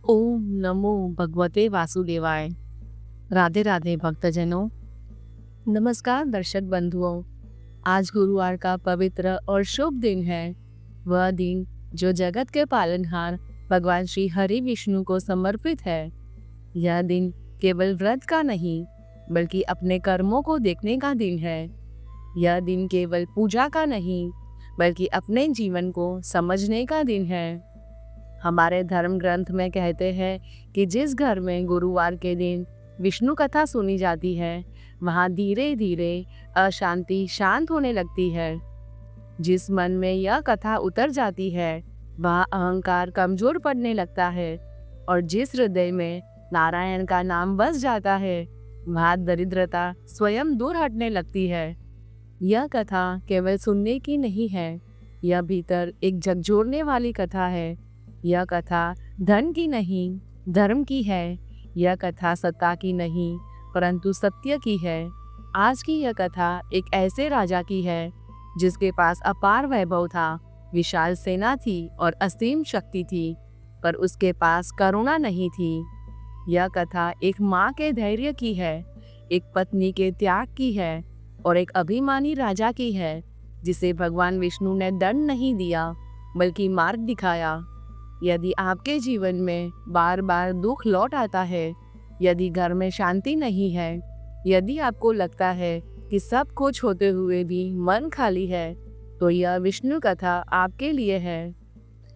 ओम नमो भगवते वासुदेवाय। राधे राधे भक्तजनों। नमस्कार दर्शक बंधुओं। आज गुरुवार का पवित्र और शुभ दिन है। वह दिन जो जगत के पालनहार भगवान श्री हरि विष्णु को समर्पित है। यह दिन केवल व्रत का नहीं बल्कि अपने कर्मों को देखने का दिन है। यह दिन केवल पूजा का नहीं बल्कि अपने जीवन को समझने का दिन है। हमारे धर्म ग्रंथ में कहते हैं कि जिस घर में गुरुवार के दिन विष्णु कथा सुनी जाती है वहाँ धीरे धीरे अशांति शांत होने लगती है। जिस मन में यह कथा उतर जाती है वहाँ अहंकार कमजोर पड़ने लगता है और जिस हृदय में नारायण का नाम बस जाता है वहाँ दरिद्रता स्वयं दूर हटने लगती है। यह कथा केवल सुनने की नहीं है, यह भीतर एक झकझोरने वाली कथा है। यह कथा धन की नहीं, धर्म की है। यह कथा सत्ता की नहीं, परंतु सत्य की है। आज की यह कथा एक ऐसे राजा की है जिसके पास अपार वैभव था, विशाल सेना थी और असीम शक्ति थी, पर उसके पास करुणा नहीं थी। यह कथा एक माँ के धैर्य की है, एक पत्नी के त्याग की है और एक अभिमानी राजा की है जिसे भगवान विष्णु ने दंड नहीं दिया बल्कि मार्ग दिखाया। यदि आपके जीवन में बार बार दुख लौट आता है, यदि घर में शांति नहीं है, यदि आपको लगता है कि सब कुछ होते हुए भी मन खाली है, तो यह विष्णु कथा आपके लिए है।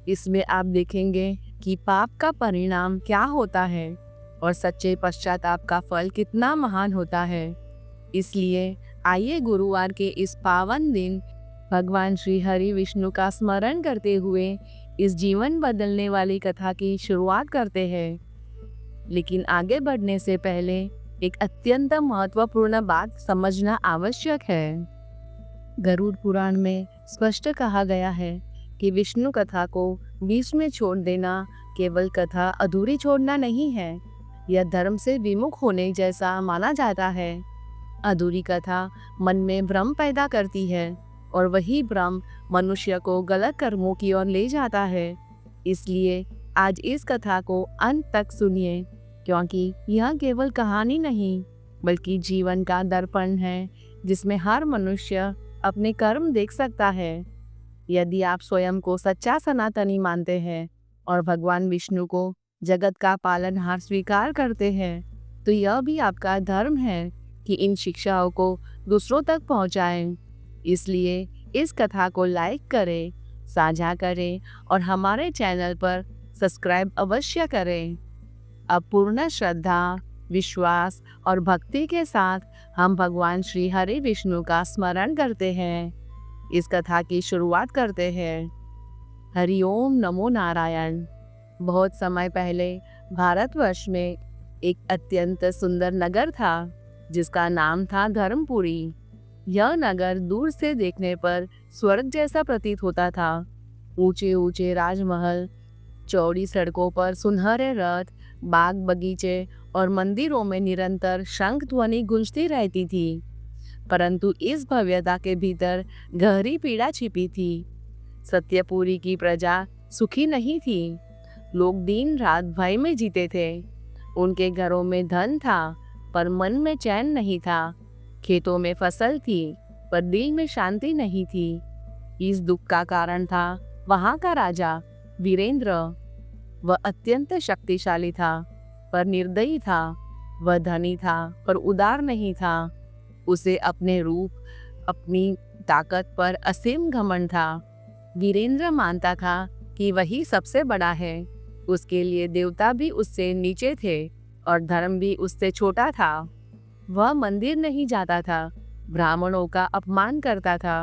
इसमें आप देखेंगे कि पाप का परिणाम क्या होता है और सच्चे पश्चाताप का फल कितना महान होता है। इसलिए आइए गुरुवार के इस पावन दिन भगवान श्री हरि विष्णु का स्मरण करते हुए इस जीवन बदलने वाली कथा की शुरुआत करते हैं। लेकिन आगे बढ़ने से पहले एक अत्यंत महत्वपूर्ण बात समझना आवश्यक है। गरुड़ पुराण में स्पष्ट कहा गया है कि विष्णु कथा को बीच में छोड़ देना केवल कथा अधूरी छोड़ना नहीं है, यह धर्म से विमुख होने जैसा माना जाता है। अधूरी कथा मन में भ्रम पैदा करती है और वही भ्रम मनुष्य को गलत कर्मों की ओर ले जाता है। इसलिए आज इस कथा को अंत तक सुनिए, क्योंकि यह केवल कहानी नहीं बल्कि जीवन का दर्पण है जिसमें हर मनुष्य अपने कर्म देख सकता है। यदि आप स्वयं को सच्चा सनातनी मानते हैं और भगवान विष्णु को जगत का पालनहार स्वीकार करते हैं, तो यह भी आपका धर्म है कि इन शिक्षाओं को दूसरों तक पहुंचाएं। इसलिए इस कथा को लाइक करें, साझा करें और हमारे चैनल पर सब्सक्राइब अवश्य करें। अब पूर्ण श्रद्धा, विश्वास और भक्ति के साथ हम भगवान श्री हरि विष्णु का स्मरण करते हैं। इस कथा की शुरुआत करते हैं। हरि ओम नमो नारायण। बहुत समय पहले भारतवर्ष में एक अत्यंत सुंदर नगर था जिसका नाम था धर्मपुरी। यह नगर दूर से देखने पर स्वर्ग जैसा प्रतीत होता था। ऊंचे ऊंचे राजमहल, चौड़ी सड़कों पर सुनहरे रथ, बाग बगीचे और मंदिरों में निरंतर शंख ध्वनि गूंजती रहती थी। परंतु इस भव्यता के भीतर गहरी पीड़ा छिपी थी। सत्यपुरी की प्रजा सुखी नहीं थी। लोग दिन रात भय में जीते थे। उनके घरों में धन था पर मन में चैन नहीं था। खेतों में फसल थी पर दिल में शांति नहीं थी। इस दुख का कारण था वहां का राजा वीरेंद्र। वह अत्यंत शक्तिशाली था पर निर्दयी था। वह धनी था पर उदार नहीं था। उसे अपने रूप, अपनी ताकत पर असीम घमंड था। वीरेंद्र मानता था कि वही सबसे बड़ा है। उसके लिए देवता भी उससे नीचे थे और धर्म भी उससे छोटा था। वह मंदिर नहीं जाता था, ब्राह्मणों का अपमान करता था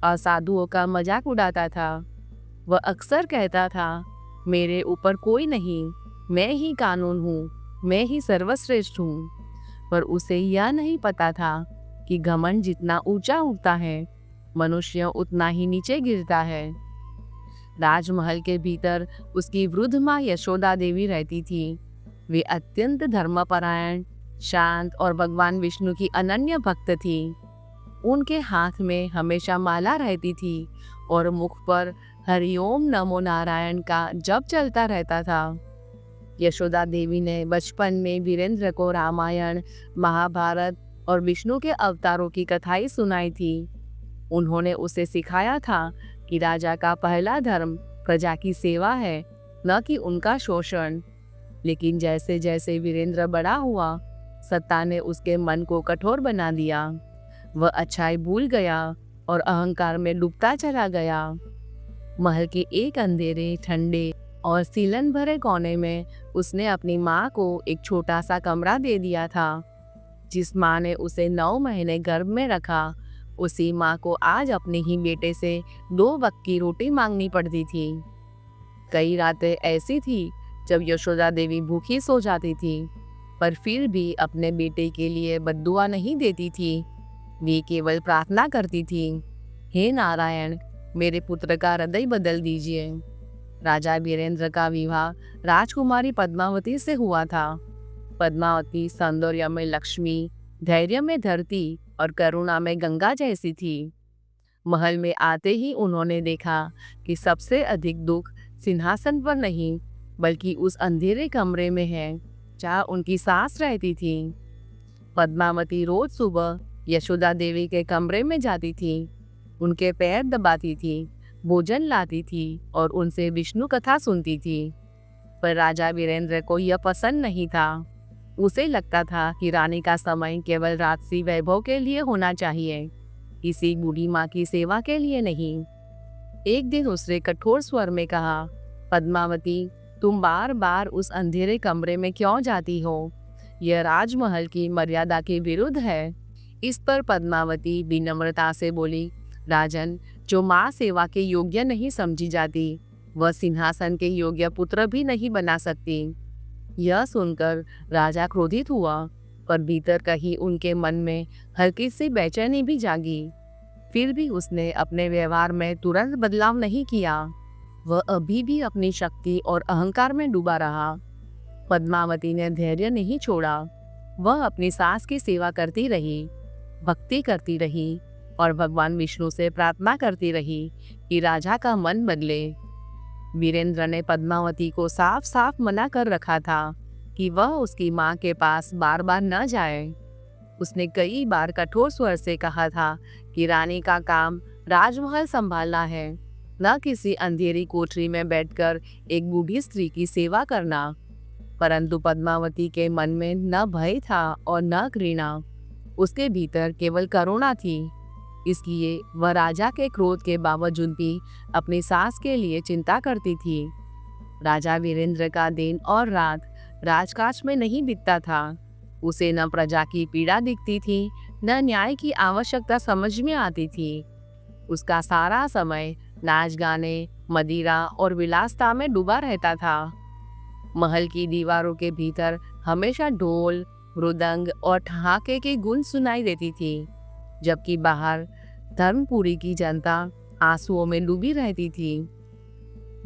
और साधुओं का मजाक उड़ाता था। वह अक्सर कहता था, मेरे ऊपर कोई नहीं, मैं ही कानून हूँ, मैं ही सर्वश्रेष्ठ हूँ। पर उसे यह नहीं पता था कि घमंड जितना ऊंचा उठता है, मनुष्य उतना ही नीचे गिरता है। राजमहल के भीतर उसकी वृद्ध माँ यशोदा देवी रहती थी। वे अत्यंत धर्मपरायण, शांत और भगवान विष्णु की अनन्य भक्त थी। उनके हाथ में हमेशा माला रहती थी और मुख पर हरि ओम नमो नारायण का जप चलता रहता था। यशोदा देवी ने बचपन में वीरेंद्र को रामायण, महाभारत और विष्णु के अवतारों की कथाएं सुनाई थी। उन्होंने उसे सिखाया था कि राजा का पहला धर्म प्रजा की सेवा है, न कि उनका शोषण। लेकिन जैसे जैसे वीरेंद्र बड़ा हुआ, सत्ता ने उसके मन को कठोर बना दिया। वह अच्छाई भूल गया और अहंकार में डूबता चला गया। महल के एक अंधेरे, ठंडे और सीलन भरे कोने में उसने अपनी माँ को एक छोटा सा कमरा दे दिया था। जिस माँ ने उसे 9 महीने गर्भ में रखा, उसी माँ को आज अपने ही बेटे से 2 वक्त की रोटी मांगनी पड़ती थी। कई रातें ऐसी थी जब यशोदा देवी भूखी सो जाती थी, पर फिर भी अपने बेटे के लिए बद्दुआ नहीं देती थी। वे केवल प्रार्थना करती थी, हे नारायण, मेरे पुत्र का हृदय बदल दीजिए। राजा वीरेंद्र का विवाह राजकुमारी पद्मावती से हुआ था। पद्मावती सौंदर्य में लक्ष्मी, धैर्य में धरती और करुणा में गंगा जैसी थी। महल में आते ही उन्होंने देखा कि सबसे अधिक दुख सिंहासन पर नहीं, बल्कि उस अंधेरे कमरे में है जहाँ उनकी सास रहती थी। पद्मावती रोज सुबह यशोदा देवी के कमरे में जाती थी, उनके पैर दबाती थी, भोजन लाती थी और उनसे विष्णु कथा सुनती थी। पर राजा वीरेंद्र को यह पसंद नहीं था। उसे लगता था कि रानी का समय केवल राजसी वैभव के लिए होना चाहिए, किसी बूढ़ी माँ की सेवा के लिए नहीं। एक दिन उसने कठोर स्वर में कहा, पद्मावती, तुम बार बार उस अंधेरे कमरे में क्यों जाती हो? यह राजमहल की मर्यादा के विरुद्ध है। इस पर पद्मावती विनम्रता से बोली, राजन, जो माँ सेवा के योग्य नहीं समझी जाती, वह सिंहासन के योग्य पुत्र भी नहीं बना सकती। यह सुनकर राजा क्रोधित हुआ, पर भीतर कहीं उनके मन में हल्की सी बेचैनी भी जागी। फिर भी उसने अपने व्यवहार में तुरंत बदलाव नहीं किया। वह अभी भी अपनी शक्ति और अहंकार में डूबा रहा। पद्मावती ने धैर्य नहीं छोड़ा। वह अपनी सास की सेवा करती रही, भक्ति करती रही और भगवान विष्णु से प्रार्थना करती रही कि राजा का मन बदले। वीरेंद्र ने पद्मावती को साफ साफ मना कर रखा था कि वह उसकी माँ के पास बार बार न जाए। उसने कई बार कठोर स्वर से कहा था कि रानी का काम राजमहल संभालना है, न किसी अंधेरी कोठरी में बैठकर एक बूढ़ी स्त्री की सेवा करना। परंतु पद्मावती के मन में न भय था और न घृणा। उसके भीतर केवल करुणा थी। इसलिए वह राजा के क्रोध के बावजूद भी अपनी सास के लिए चिंता करती थी। राजा वीरेंद्र का दिन और रात राजकाज में नहीं बीतता था। उसे न प्रजा की पीड़ा दिखती थी, न न्याय की आवश्यकता समझ में आती थी। उसका सारा समय नाच गाने, मदिरा और विलासता में डूबा रहता था। महल की दीवारों के भीतर हमेशा ढोल, मृदंग और ठहाके की गूंज सुनाई देती थी, जबकि बाहर धर्मपुरी की जनता आंसुओं में डूबी रहती थी।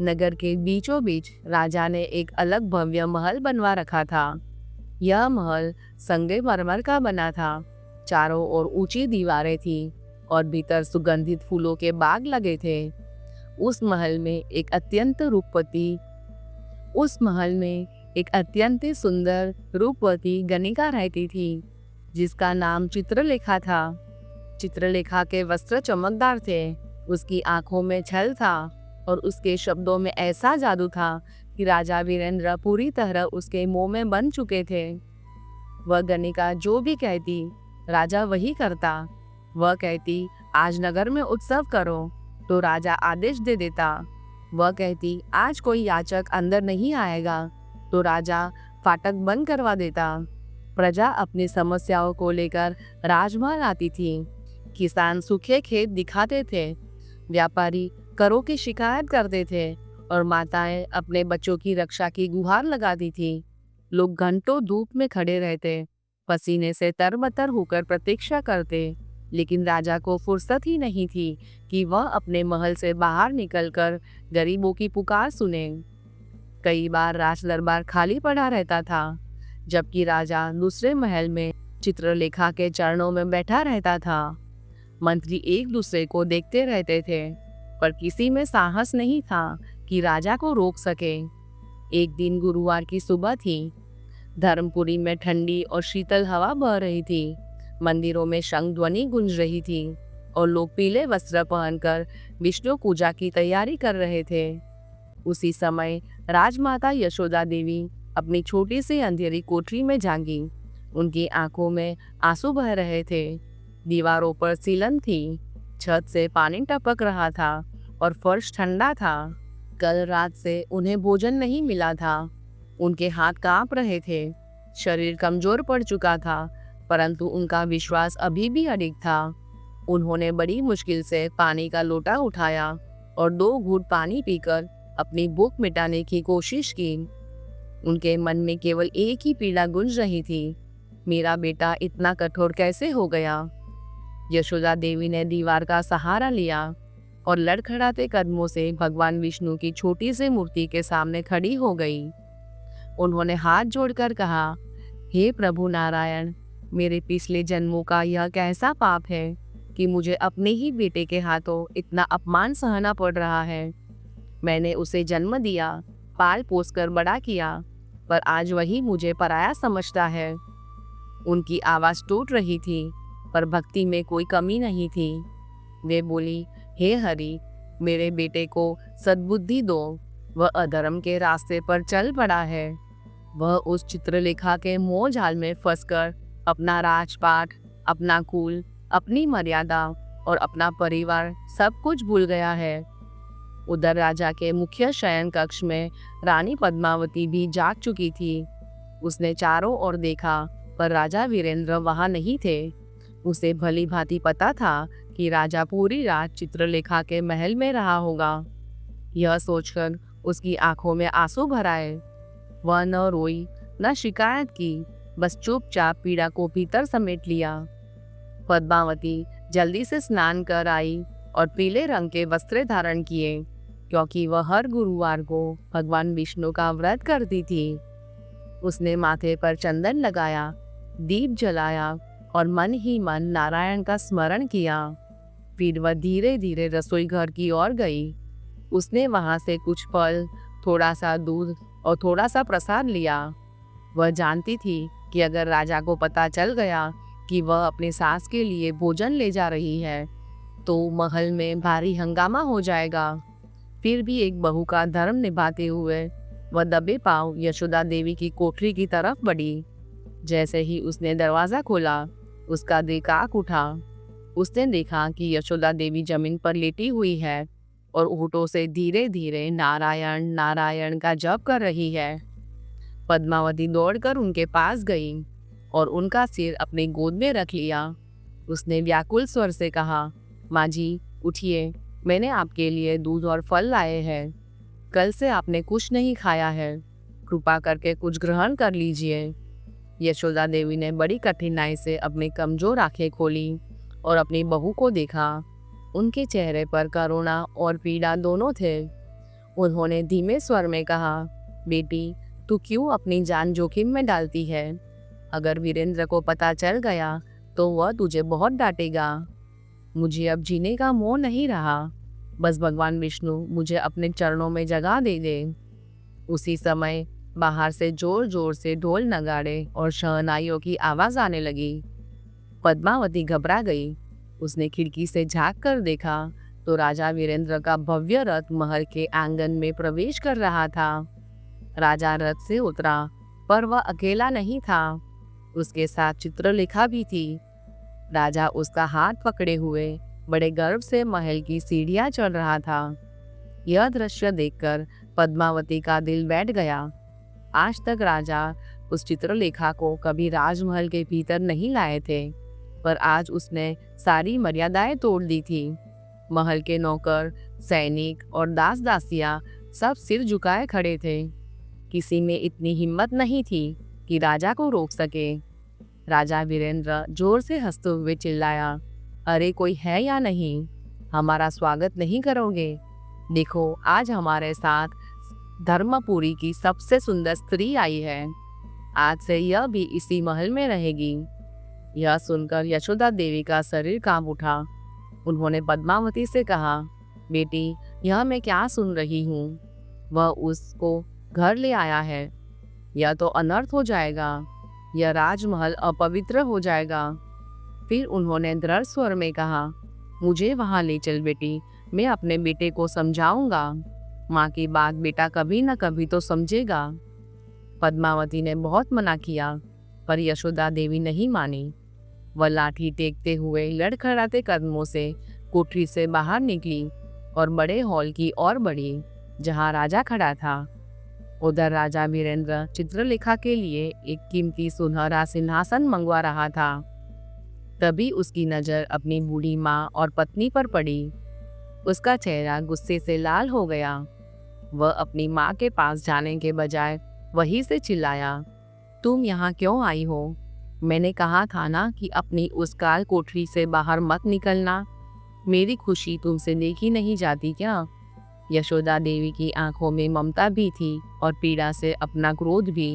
नगर के बीचों बीच राजा ने एक अलग भव्य महल बनवा रखा था। यह महल संगमरमर का बना था। चारों ओर ऊंची दीवारें थी और भीतर सुगंधित फूलों के बाग लगे थे। उस महल में एक अत्यंत सुंदर रूपवती गणिका रहती थी, जिसका नाम चित्रलेखा था। चित्रलेखा के वस्त्र चमकदार थे, उसकी आंखों में छल था और उसके शब्दों में ऐसा जादू था कि राजा वीरेंद्र पूरी तरह उसके मोह में बन चुके थे। वह गणिका जो भी कहती, राजा वही करता। वह कहती, आज नगर में उत्सव करो, तो राजा आदेश दे देता। वह कहती, आज कोई याचक अंदर नहीं आएगा, तो राजा फाटक बंद करवा देता। प्रजा अपनी समस्याओं को लेकर राजमहल आती थी। किसान सूखे खेत दिखाते थे, व्यापारी करों की शिकायत करते थे और माताएं अपने बच्चों की रक्षा की गुहार लगाती थी। लोग घंटों धूप में खड़े रहते, पसीने से तरबतर होकर प्रतीक्षा करते, लेकिन राजा को फुर्सत ही नहीं थी कि वह अपने महल से बाहर निकलकर गरीबों की पुकार सुने। कई बार राज दरबार खाली पड़ा रहता था, जबकि राजा दूसरे महल में चित्रलेखा के चरणों में बैठा रहता था। मंत्री एक दूसरे को देखते रहते थे, पर किसी में साहस नहीं था कि राजा को रोक सके। एक दिन गुरुवार की सुबह थी। धर्मपुरी में ठंडी और शीतल हवा बह रही थी। मंदिरों में शंख ध्वनि गूंज रही थी और लोग पीले वस्त्र पहनकर विष्णु पूजा की तैयारी कर रहे थे। उसी समय राजमाता यशोदा देवी अपनी छोटी सी अंधेरी कोठरी में जागी। उनकी आंखों में आंसू बह रहे थे। दीवारों पर सीलन थी, छत से पानी टपक रहा था और फर्श ठंडा था। कल रात से उन्हें भोजन नहीं मिला था। उनके हाथ कांप रहे थे, शरीर कमजोर पड़ चुका था, परंतु उनका विश्वास अभी भी अडिग था। उन्होंने बड़ी मुश्किल से पानी का लोटा उठाया और 2 घूंट पानी पीकर अपनी भूख मिटाने की कोशिश की। उनके मन में केवल एक ही पीड़ा गूंज रही थी, मेरा बेटा इतना कठोर कैसे हो गया। यशोदा देवी ने दीवार का सहारा लिया और लड़खड़ाते कदमों से भगवान विष्णु की छोटी सी मूर्ति के सामने खड़ी हो गई। उन्होंने हाथ जोड़कर कहा, हे प्रभु नारायण, मेरे पिछले जन्मों का यह कैसा पाप है कि मुझे अपने ही बेटे के हाथों इतना अपमान सहना पड़ रहा है। मैंने उसे जन्म दिया, पाल पोस कर बड़ा किया, पर आज वही मुझे पराया समझता है। उनकी आवाज टूट रही थी, पर भक्ति में कोई कमी नहीं थी। वे बोली, हे हरि, मेरे बेटे को सद्बुद्धि दो। वह अधर्म के रास्ते पर चल पड़ा है। वह उस चित्रलेखा के मोह जाल में फंसकर अपना राजपाट, अपना कुल, अपनी मर्यादा और अपना परिवार सब कुछ भूल गया है। उधर राजा के मुख्य शयन कक्ष में रानी पद्मावती भी जाग चुकी थी। उसने चारों ओर देखा, पर राजा वीरेंद्र वहां नहीं थे। उसे भली भांति पता था कि राजा पूरी रात चित्रलेखा के महल में रहा होगा। यह सोचकर उसकी आंखों में आंसू भर आए। वह न रोई, न शिकायत की, बस चुपचाप पीड़ा को भीतर समेट लिया। पद्मावती जल्दी से स्नान कर आई और पीले रंग के वस्त्र धारण किए, क्योंकि वह हर गुरुवार को भगवान विष्णु का व्रत करती थी। उसने माथे पर चंदन लगाया, दीप जलाया और मन ही मन नारायण का स्मरण किया। फिर वह धीरे धीरे रसोई घर की ओर गई। उसने वहां से कुछ फल, थोड़ा सा दूध और थोड़ा सा प्रसाद लिया। वह जानती थी कि अगर राजा को पता चल गया कि वह अपनी सास के लिए भोजन ले जा रही है, तो महल में भारी हंगामा हो जाएगा। फिर भी एक बहू का धर्म निभाते हुए वह दबे पांव यशोदा देवी की कोठरी की तरफ बढ़ी। जैसे ही उसने दरवाजा खोला, उसका दिल कांप उठा। उसने देखा कि यशोदा देवी जमीन पर लेटी हुई है और होठों से धीरे धीरे नारायण नारायण का जप कर रही है। पद्मावती दौड़कर उनके पास गई और उनका सिर अपनी गोद में रख लिया। उसने व्याकुल स्वर से कहा, माँ जी उठिए, मैंने आपके लिए दूध और फल लाए हैं। कल से आपने कुछ नहीं खाया है, कृपा करके कुछ ग्रहण कर लीजिए। यशोदा देवी ने बड़ी कठिनाई से अपनी कमजोर आंखें खोली और अपनी बहू को देखा। उनके चेहरे पर करुणा और पीड़ा दोनों थे। उन्होंने धीमे स्वर में कहा, बेटी, तू क्यों अपनी जान जोखिम में डालती है? अगर वीरेंद्र को पता चल गया तो वह तुझे बहुत डांटेगा। मुझे अब जीने का मोह नहीं रहा। बस भगवान विष्णु मुझे अपने चरणों में जगह दे दे। उसी समय बाहर से जोर जोर से ढोल नगाड़े और शहनाइयों की आवाज आने लगी। पद्मावती घबरा गई। उसने खिड़की से झांक कर देखा तो राजा वीरेंद्र का भव्य रथ महल के आंगन में प्रवेश कर रहा था। राजा रथ से उतरा, पर वह अकेला नहीं था। उसके साथ चित्रलेखा भी थी। राजा उसका हाथ पकड़े हुए बड़े गर्व से महल की सीढ़ियां चढ़ रहा था। यह दृश्य देखकर पद्मावती का दिल बैठ गया। आज तक राजा उस चित्रलेखा को कभी राजमहल के भीतर नहीं लाए थे, पर आज उसने सारी मर्यादाएं तोड़ दी थी। महल के नौकर, सैनिक और दास दासियां सब सिर झुकाए खड़े थे। किसी में इतनी हिम्मत नहीं थी कि राजा को रोक सके। राजा वीरेंद्र जोर से हंसते हुए चिल्लाया, अरे कोई है या नहीं? हमारा स्वागत नहीं करोगे? देखो, आज हमारे साथ धर्मपुरी की सबसे सुंदर स्त्री आई है। आज से यह भी इसी महल में रहेगी। यह सुनकर यशोदा देवी का शरीर कांप उठा। उन्होंने पद्मावती से कहा, बेटी, यह मैं क्या सुन रही हूँ? वह उसको घर ले आया है, या तो अनर्थ हो जाएगा या राजमहल अपवित्र हो जाएगा। फिर उन्होंने दृढ़ स्वर में कहा, मुझे वहां ले चल बेटी, मैं अपने बेटे को समझाऊंगा। माँ की बात बेटा कभी न कभी तो समझेगा। पद्मावती ने बहुत मना किया, पर यशोदा देवी नहीं मानी। वह लाठी टेकते हुए लड़खड़ाते कदमों से कोठरी से बाहर निकली और बड़े हॉल की ओर बढ़ी, जहां राजा खड़ा था। उधर राजा वीरेंद्र चित्रलेखा के लिए एक कीमती सुनहरा सिंहासन मंगवा रहा था। तभी उसकी नजर अपनी बूढ़ी माँ और पत्नी पर पड़ी। उसका चेहरा गुस्से से लाल हो गया। वह अपनी माँ के पास जाने के बजाय वहीं से चिल्लाया, तुम यहाँ क्यों आई हो? मैंने कहा था ना कि अपनी उस काल कोठरी से बाहर मत निकलना। मेरी खुशी तुमसे देखी नहीं जाती क्या? यशोदा देवी की आंखों में ममता भी थी और पीड़ा से अपना क्रोध भी।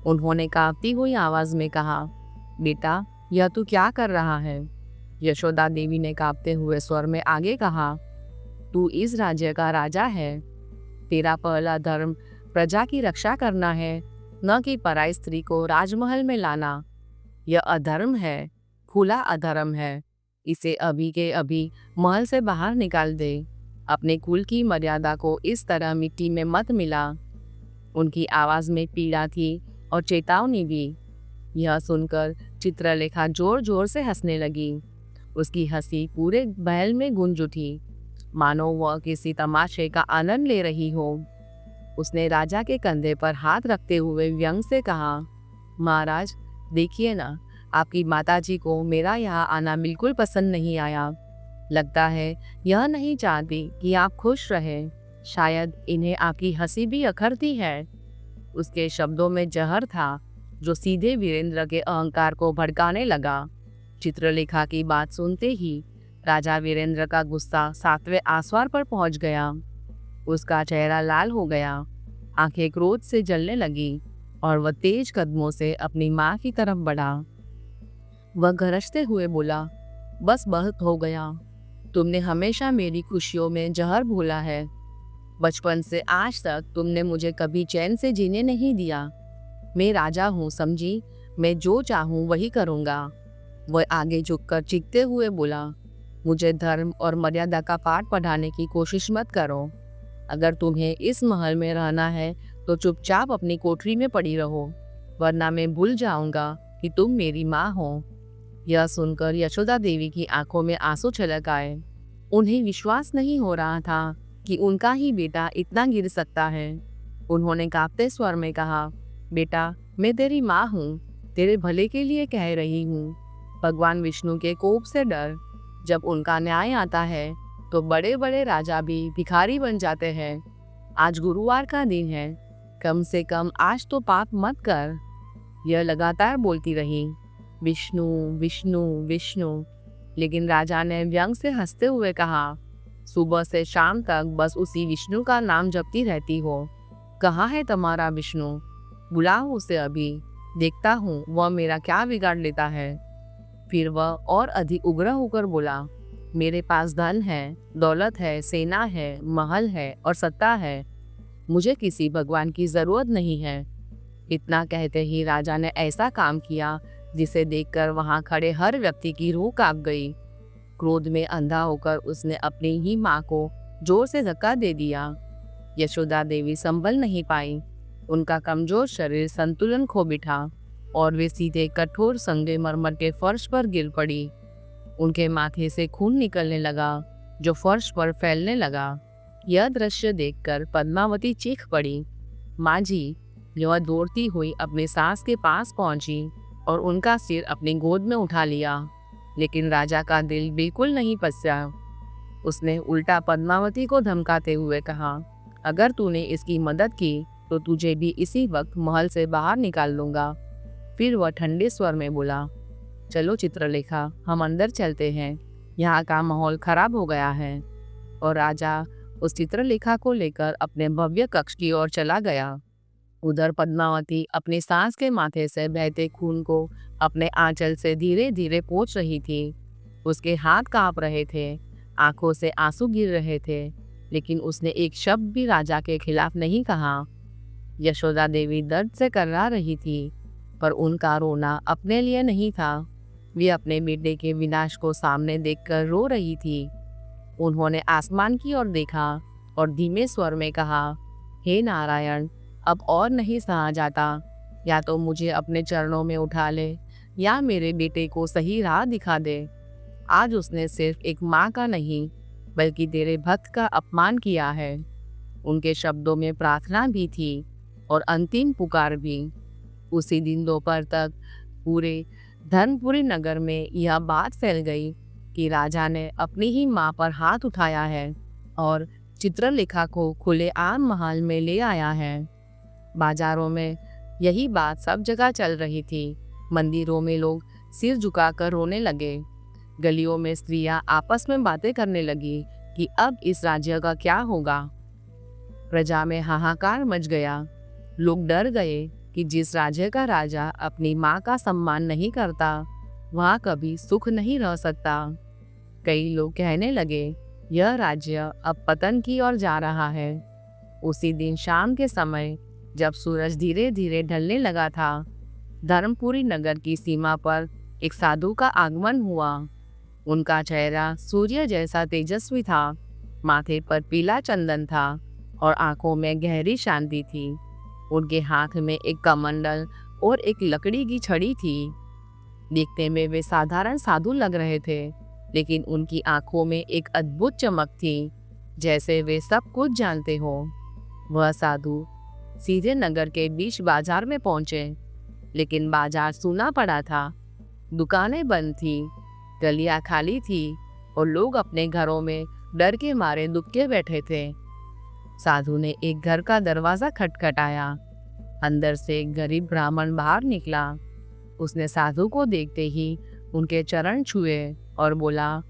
उन्होंने कांपती हुई आवाज में कहा, बेटा, यह तू क्या कर रहा है? यशोदा देवी ने कांपते हुए स्वर में आगे कहा, तू इस राज्य का राजा है। तेरा पहला धर्म प्रजा की रक्षा करना है, न कि पराई स्त्री को राजमहल में लाना। यह अधर्म है, खुला अधर्म है। इसे अभी के अभी महल से बाहर निकाल दे। अपने कुल की मर्यादा को इस तरह मिट्टी में मत मिला। उनकी आवाज में पीड़ा थी और चेतावनी भी। यह सुनकर चित्रलेखा जोर जोर से हंसने लगी। उसकी हंसी पूरे महल में गूंज उठी, मानो वह किसी तमाशे का आनंद ले रही हो। उसने राजा के कंधे पर हाथ रखते हुए व्यंग से कहा, महाराज, देखिए ना, आपकी माताजी को मेरा यहाँ आना बिल्कुल पसंद नहीं आया। लगता है यह नहीं चाहती कि आप खुश रहे। शायद इन्हें आपकी हंसी भी अखरती है। उसके शब्दों में जहर था, जो सीधे वीरेंद्र के अहंकार को भड़काने लगा। चित्रलेखा की बात सुनते ही राजा वीरेंद्र का गुस्सा 7वें आसमान पर पहुंच गया। उसका चेहरा लाल हो गया, आंखें क्रोध से जलने लगी और वह तेज कदमों से अपनी माँ की तरफ बढ़ा। वह गरजते हुए बोला, बस बहुत हो गया। तुमने हमेशा मेरी खुशियों में जहर घोला है। बचपन से आज तक तुमने मुझे कभी चैन से जीने नहीं दिया। मैं राजा हूँ, समझी? मैं जो चाहूँ वही करूँगा। वह आगे झुककर चीखते हुए बोला, मुझे धर्म और मर्यादा का पाठ पढ़ाने की कोशिश मत करो। अगर तुम्हें इस महल में रहना है तो चुपचाप अपनी कोठरी में पड़ी रहो, वरना मैं भूल जाऊंगा कि तुम मेरी माँ हो। यह सुनकर यशोदा देवी की आंखों में आंसू छलक आए। उन्हें विश्वास नहीं हो रहा था कि उनका ही बेटा इतना गिर सकता है। उन्होंने कांपते स्वर में कहा, बेटा, मैं तेरी माँ हूँ, तेरे भले के लिए कह रही हूँ। भगवान विष्णु के कोप से डर। जब उनका न्याय आता है तो बड़े बड़े राजा भी भिखारी बन जाते हैं। आज गुरुवार का दिन है, कम से कम आज तो पाप मत कर। यह लगातार बोलती रही, विष्णु विष्णु विष्णु। लेकिन राजा ने व्यंग से हंसते हुए कहा, सुबह से शाम तक बस उसी विष्णु का नाम जपती रहती हो। कहाँ है तुम्हारा विष्णु? बुलाओ उसे अभी, देखता हूँ वह मेरा क्या बिगाड़ लेता है। फिर वह और अधिक उग्र होकर बोला, मेरे पास धन है, दौलत है, सेना है, महल है और सत्ता है। मुझे किसी भगवान की जरूरत नहीं है। इतना कहते ही राजा ने ऐसा काम किया जिसे देखकर वहां खड़े हर व्यक्ति की रूह कांप गई। क्रोध में अंधा होकर उसने अपनी ही माँ को जोर से धक्का दे दिया। यशोदा देवी संभल नहीं पाई। उनका कमजोर शरीर संतुलन खो बैठा और वे सीधे कठोर संगमरमर के फर्श पर गिर पड़ी। उनके माथे से खून निकलने लगा, जो फर्श पर फैलने लगा। यह दृश्य देखकर पद्मावती चीख पड़ी, माँ जी। वह दौड़ती हुई अपने सास के पास पहुंची और उनका सिर अपनी गोद में उठा लिया। लेकिन राजा का दिल बिल्कुल नहीं पसा। उसने उल्टा पद्मावती को धमकाते हुए कहा, अगर तूने इसकी मदद की तो तुझे भी इसी वक्त महल से बाहर निकाल लूंगा। फिर वह ठंडे स्वर में बोला, चलो चित्रलेखा, हम अंदर चलते हैं, यहाँ का माहौल खराब हो गया है। और राजा उस चित्रलेखा को लेकर अपने भव्य कक्ष की ओर चला गया। उधर पद्मावती अपनी सास के माथे से बहते खून को अपने आंचल से धीरे धीरे पोंछ रही थी। उसके हाथ कांप रहे थे, आंखों से आंसू गिर रहे थे, लेकिन उसने एक शब्द भी राजा के खिलाफ नहीं कहा। यशोदा देवी दर्द से कर्रा रही थी, पर उनका रोना अपने लिए नहीं था। वे अपने बेटे के विनाश को सामने देखकर रो रही थी। उन्होंने आसमान की ओर देखा और धीमे स्वर में कहा, हे नारायण, अब और नहीं सहा जाता। या तो मुझे अपने चरणों में उठा ले या मेरे बेटे को सही राह दिखा दे। आज उसने सिर्फ एक माँ का नहीं बल्कि तेरे भक्त का अपमान किया है। उनके शब्दों में प्रार्थना भी थी और अंतिम पुकार भी। उसी दिन दोपहर तक पूरे धर्मपुरी नगर में यह बात फैल गई कि राजा ने अपनी ही माँ पर हाथ उठाया है और चित्रलेखा को खुले आम महल में ले आया है। बाजारों में यही बात सब जगह चल रही थी। मंदिरों में लोग सिर झुकाकर रोने लगे। गलियों में स्त्रियां आपस में बातें करने लगी कि अब इस राज्य का क्या होगा। प्रजा में हाहाकार मच गया। लोग डर गए कि जिस राज्य का राजा अपनी माँ का सम्मान नहीं करता, वहाँ कभी सुख नहीं रह सकता। कई लोग कहने लगे, यह राज्य अब पतन की ओर जा रहा है। उसी दिन शाम के समय जब सूरज धीरे धीरे ढलने लगा था, धर्मपुरी नगर की सीमा पर एक साधु का आगमन हुआ। उनका चेहरा सूर्य जैसा तेजस्वी था, माथे पर पीला चंदन था और आंखों में गहरी शांति थी। उनके हाथ में एक कमंडल और एक लकड़ी की छड़ी थी। देखने में वे साधारण साधु लग रहे थे, लेकिन उनकी आंखों में एक अद्भुत चमक थी, जैसे वे सब कुछ जानते हो। वह साधु सीधे नगर के बीच बाजार में पहुंचे, लेकिन बाजार सूना पड़ा था। दुकानें बंद थी, गलियां खाली थी और लोग अपने घरों में डर के मारे दुबके बैठे थे। साधु ने एक घर का दरवाजा खटखटाया। अंदर से एक गरीब ब्राह्मण बाहर निकला। उसने साधु को देखते ही उनके चरण छुए और बोला,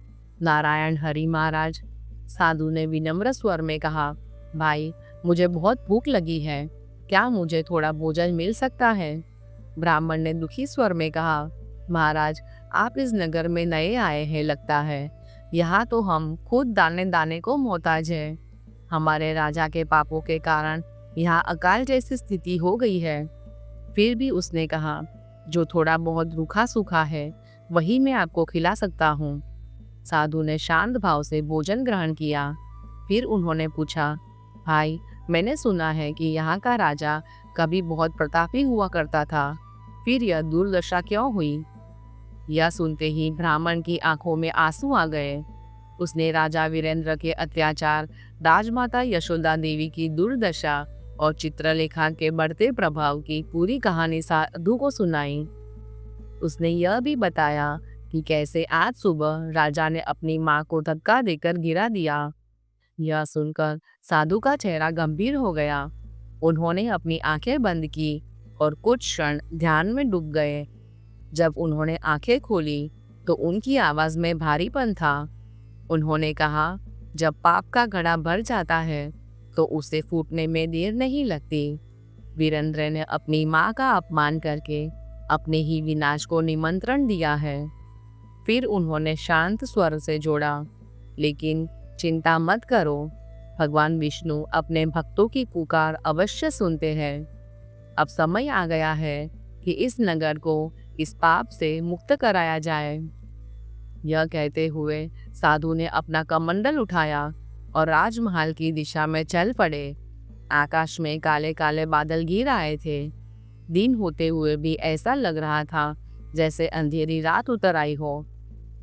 नारायण हरि महाराज। साधु ने विनम्र स्वर में कहा, भाई, मुझे बहुत भूख लगी है, क्या मुझे थोड़ा भोजन मिल सकता है? ब्राह्मण ने दुखी स्वर में कहा, महाराज, आप इस नगर में नए आए हैं लगता है। यहाँ तो हम खुद दाने दाने को मोहताज हैं। हमारे राजा के पापों के कारण यहाँ अकाल जैसी स्थिति हो गई है। फिर भी उसने कहा, जो थोड़ा बहुत रूखा सूखा है वही मैं आपको खिला सकता हूँ। साधु ने शांत भाव से भोजन ग्रहण किया। फिर उन्होंने पूछा, भाई, मैंने सुना है कि यहाँ का राजा कभी बहुत प्रतापी हुआ करता था, फिर यह दुर्दशा क्यों हुई? यह सुनते ही ब्राह्मण की आंखों में आंसू आ गए। उसने राजा वीरेंद्र के अत्याचार, राजमाता यशोदा देवी की दुर्दशा और चित्रलेखा के बढ़ते प्रभाव की पूरी कहानी साधु को सुनाई। उसने यह भी बताया कि कैसे आज सुबह राजा ने अपनी माँ को धक्का देकर गिरा दिया। यह सुनकर साधु का चेहरा गंभीर हो गया। उन्होंने अपनी आंखें बंद की और कुछ क्षण ध्यान में डूब गए। जब उन्होंने आंखें खोली तो उनकी आवाज में भारीपन था। उन्होंने कहा, जब पाप का घड़ा भर जाता है तो उसे फूटने में देर नहीं लगती। वीरेंद्र ने अपनी माँ का अपमान करके अपने ही विनाश को निमंत्रण दिया है। फिर उन्होंने शांत स्वर से जोड़ा, लेकिन चिंता मत करो, भगवान विष्णु अपने भक्तों की पुकार अवश्य सुनते हैं। अब समय आ गया है कि इस नगर को इस पाप से मुक्त कराया जाए। यह कहते हुए साधु ने अपना कमंडल उठाया और राजमहल की दिशा में चल पड़े। आकाश में काले काले बादल घिर आए थे। दिन होते हुए भी ऐसा लग रहा था जैसे अंधेरी रात उतर आई हो।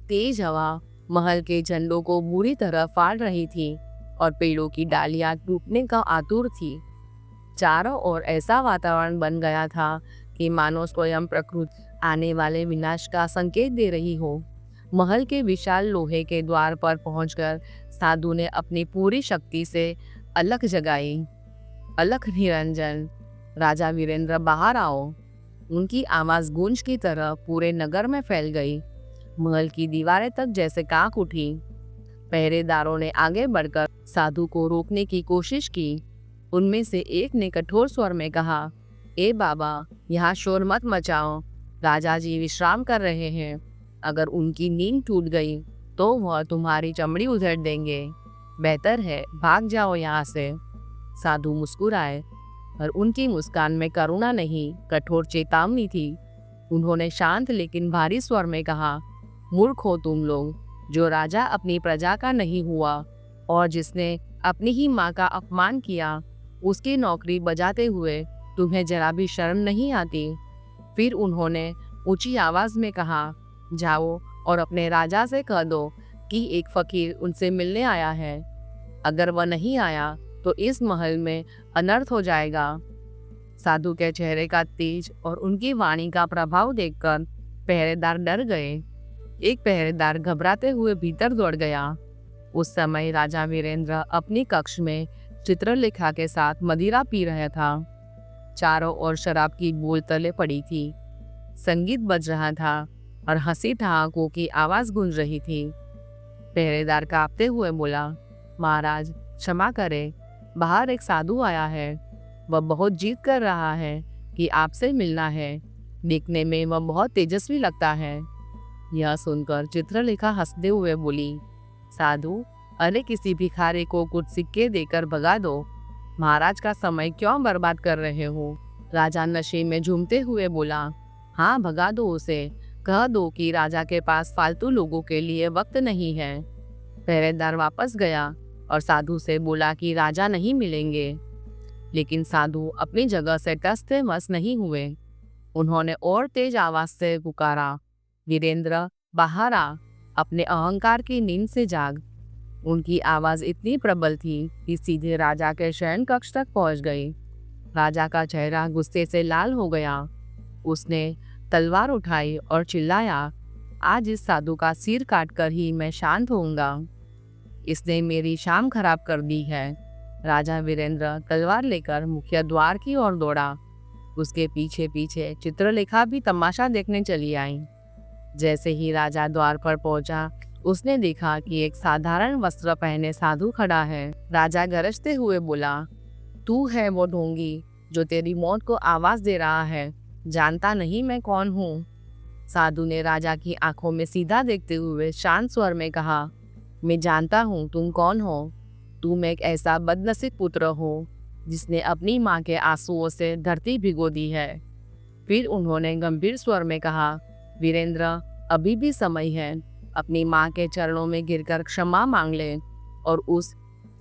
तेज हवा महल के झंडों को बुरी तरह फाड़ रही थी और पेड़ों की डालियां टूटने का आतुर थी। चारों ओर ऐसा वातावरण बन गया था कि मानो स्वयं प्रकृति आने वाले विनाश का संकेत दे रही हो। महल के विशाल लोहे के द्वार पर पहुंचकर साधु ने अपनी पूरी शक्ति से अलख जगाई। अलख निरंजन, राजा वीरेंद्र बाहर आओ। उनकी आवाज गूंज की तरह पूरे नगर में फैल गई। महल की दीवारें तक जैसे कांप उठी। पहरेदारों ने आगे बढ़कर साधु को रोकने की कोशिश की। उनमें से एक ने कठोर स्वर में कहा, ए बाबा, यहाँ शोर मत मचाओ, राजा जी विश्राम कर रहे हैं। अगर उनकी नींद टूट गई तो वह तुम्हारी चमड़ी उधेड़ देंगे। बेहतर है भाग जाओ यहाँ से। साधु मुस्कुराए। और उनकी मुस्कान में करुणा नहीं, कठोर चेतावनी थी। उन्होंने शांत लेकिन भारी स्वर में कहा, मूर्ख हो तुम लोग, जो राजा अपनी प्रजा का नहीं हुआ और जिसने अपनी ही माँ का अपमान किया, उसकी नौकरी बजाते हुए तुम्हें जरा भी शर्म नहीं आती। फिर उन्होंने ऊंची आवाज में कहा, जाओ और अपने राजा से कह दो कि एक फकीर उनसे मिलने आया है। अगर वह नहीं आया तो इस महल में अनर्थ हो जाएगा। साधु के चेहरे का तेज और उनकी वाणी का प्रभाव देखकर पहरेदार डर गए। एक पहरेदार घबराते हुए भीतर दौड़ गया। उस समय राजा वीरेंद्र अपनी कक्ष में चित्रलेखा के साथ मदिरा पी रहा था। चारों ओर शराब की बोतलें पड़ी थी, संगीत बज रहा था और हंसी ठहाकों की आवाज गूंज रही थी। पहरेदार कांपते हुए बोला, महाराज क्षमा करें, बाहर एक साधु आया है। वह बहुत जिद कर रहा है कि आपसे मिलना है। दिखने में वह बहुत तेजस्वी लगता है। यह सुनकर चित्रलेखा हंसते हुए बोली, साधु, अरे किसी भिखारी को कुछ सिक्के देकर भगा दो। महाराज का समय क्यों बर्बाद कर रहे हो? राजा नशे में झूमते हुए बोला, हाँ भगा दो उसे। कह दो कि राजा के पास फालतू लोगों के लिए वक्त नहीं है। पहरेदार वापस गया और साधु से बोला कि राजा नहीं मिलेंगे। लेकिन साधु अपनी जगह से टस से मस नहीं हुए। उन्होंने और तेज आवाज से पुकारा, वीरेंद्र बाहर आ, अपने अहंकार की नींद से जाग। उनकी आवाज इतनी प्रबल थी कि सीधे राजा के शयन कक्ष तक पहुंच गई। राजा का चेहरा गुस्से से लाल हो गया। उसने तलवार उठाई और चिल्लाया, आज इस साधु का सिर काटकर ही मैं शांत होऊंगा। इसने मेरी शाम खराब कर दी है। राजा वीरेंद्र तलवार लेकर मुख्य द्वार की ओर दौड़ा। उसके पीछे पीछे चित्रलेखा भी तमाशा देखने चली आई। जैसे ही राजा द्वार पर पहुंचा, उसने देखा कि एक साधारण वस्त्र पहने साधु खड़ा है। राजा गरजते हुए बोला, तू है वो ढोंगी जो तेरी मौत को आवाज दे रहा है। जानता नहीं मैं कौन हूँ? साधु ने राजा की आंखों में सीधा देखते हुए शांत स्वर में कहा, मैं जानता हूँ तुम कौन हो। तुम एक ऐसा बदनसीब पुत्र हो जिसने अपनी माँ के आंसुओं से धरती भिगो दी है। फिर उन्होंने गंभीर स्वर में कहा, वीरेंद्र, अभी भी समय है। अपनी माँ के चरणों में गिरकर क्षमा मांग ले और उस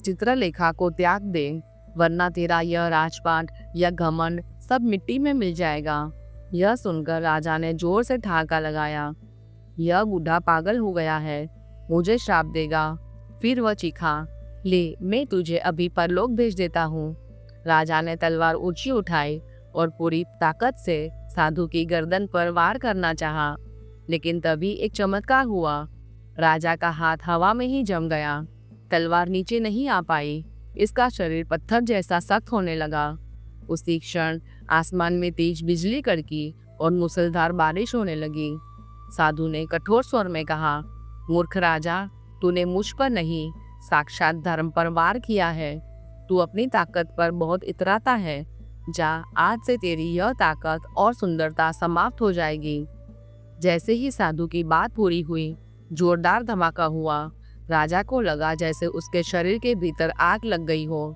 चित्रलेखा को त्याग दे, वरना तेरा यह राजपाट या घमंड सब मिट्टी में मिल जाएगा। यह सुनकर राजा ने जोर से ठहाका लगाया, यह बूढ़ा पागल हो गया है, मुझे श्राप देगा। फिर वह चीखा, ले, मैं तुझे अभी परलोक भेज देता हूँ। राजा ने तलवार ऊंची उठाई और पूरी ताकत से साधु की गर्दन पर वार करना चाहा, लेकिन तभी एक चमत्कार हुआ। राजा का हाथ हवा में ही जम गया। तलवार नीचे नहीं आ पाई। इसका शरीर पत्थर जैसा सख्त होने लगा। उसी क्षण आसमान में तेज बिजली कड़की और मूसलाधार बारिश होने लगी। साधु ने कठोर स्वर में कहा, मूर्ख राजा, तूने मुझ पर नहीं, साक्षात धर्म पर वार किया है। तू अपनी ताकत पर बहुत इतराता है। जा, आज से तेरी यह ताकत और सुंदरता समाप्त हो जाएगी। जैसे ही साधु की बात पूरी हुई, जोरदार धमाका हुआ। राजा को लगा जैसे उसके शरीर के भीतर आग लग गई हो।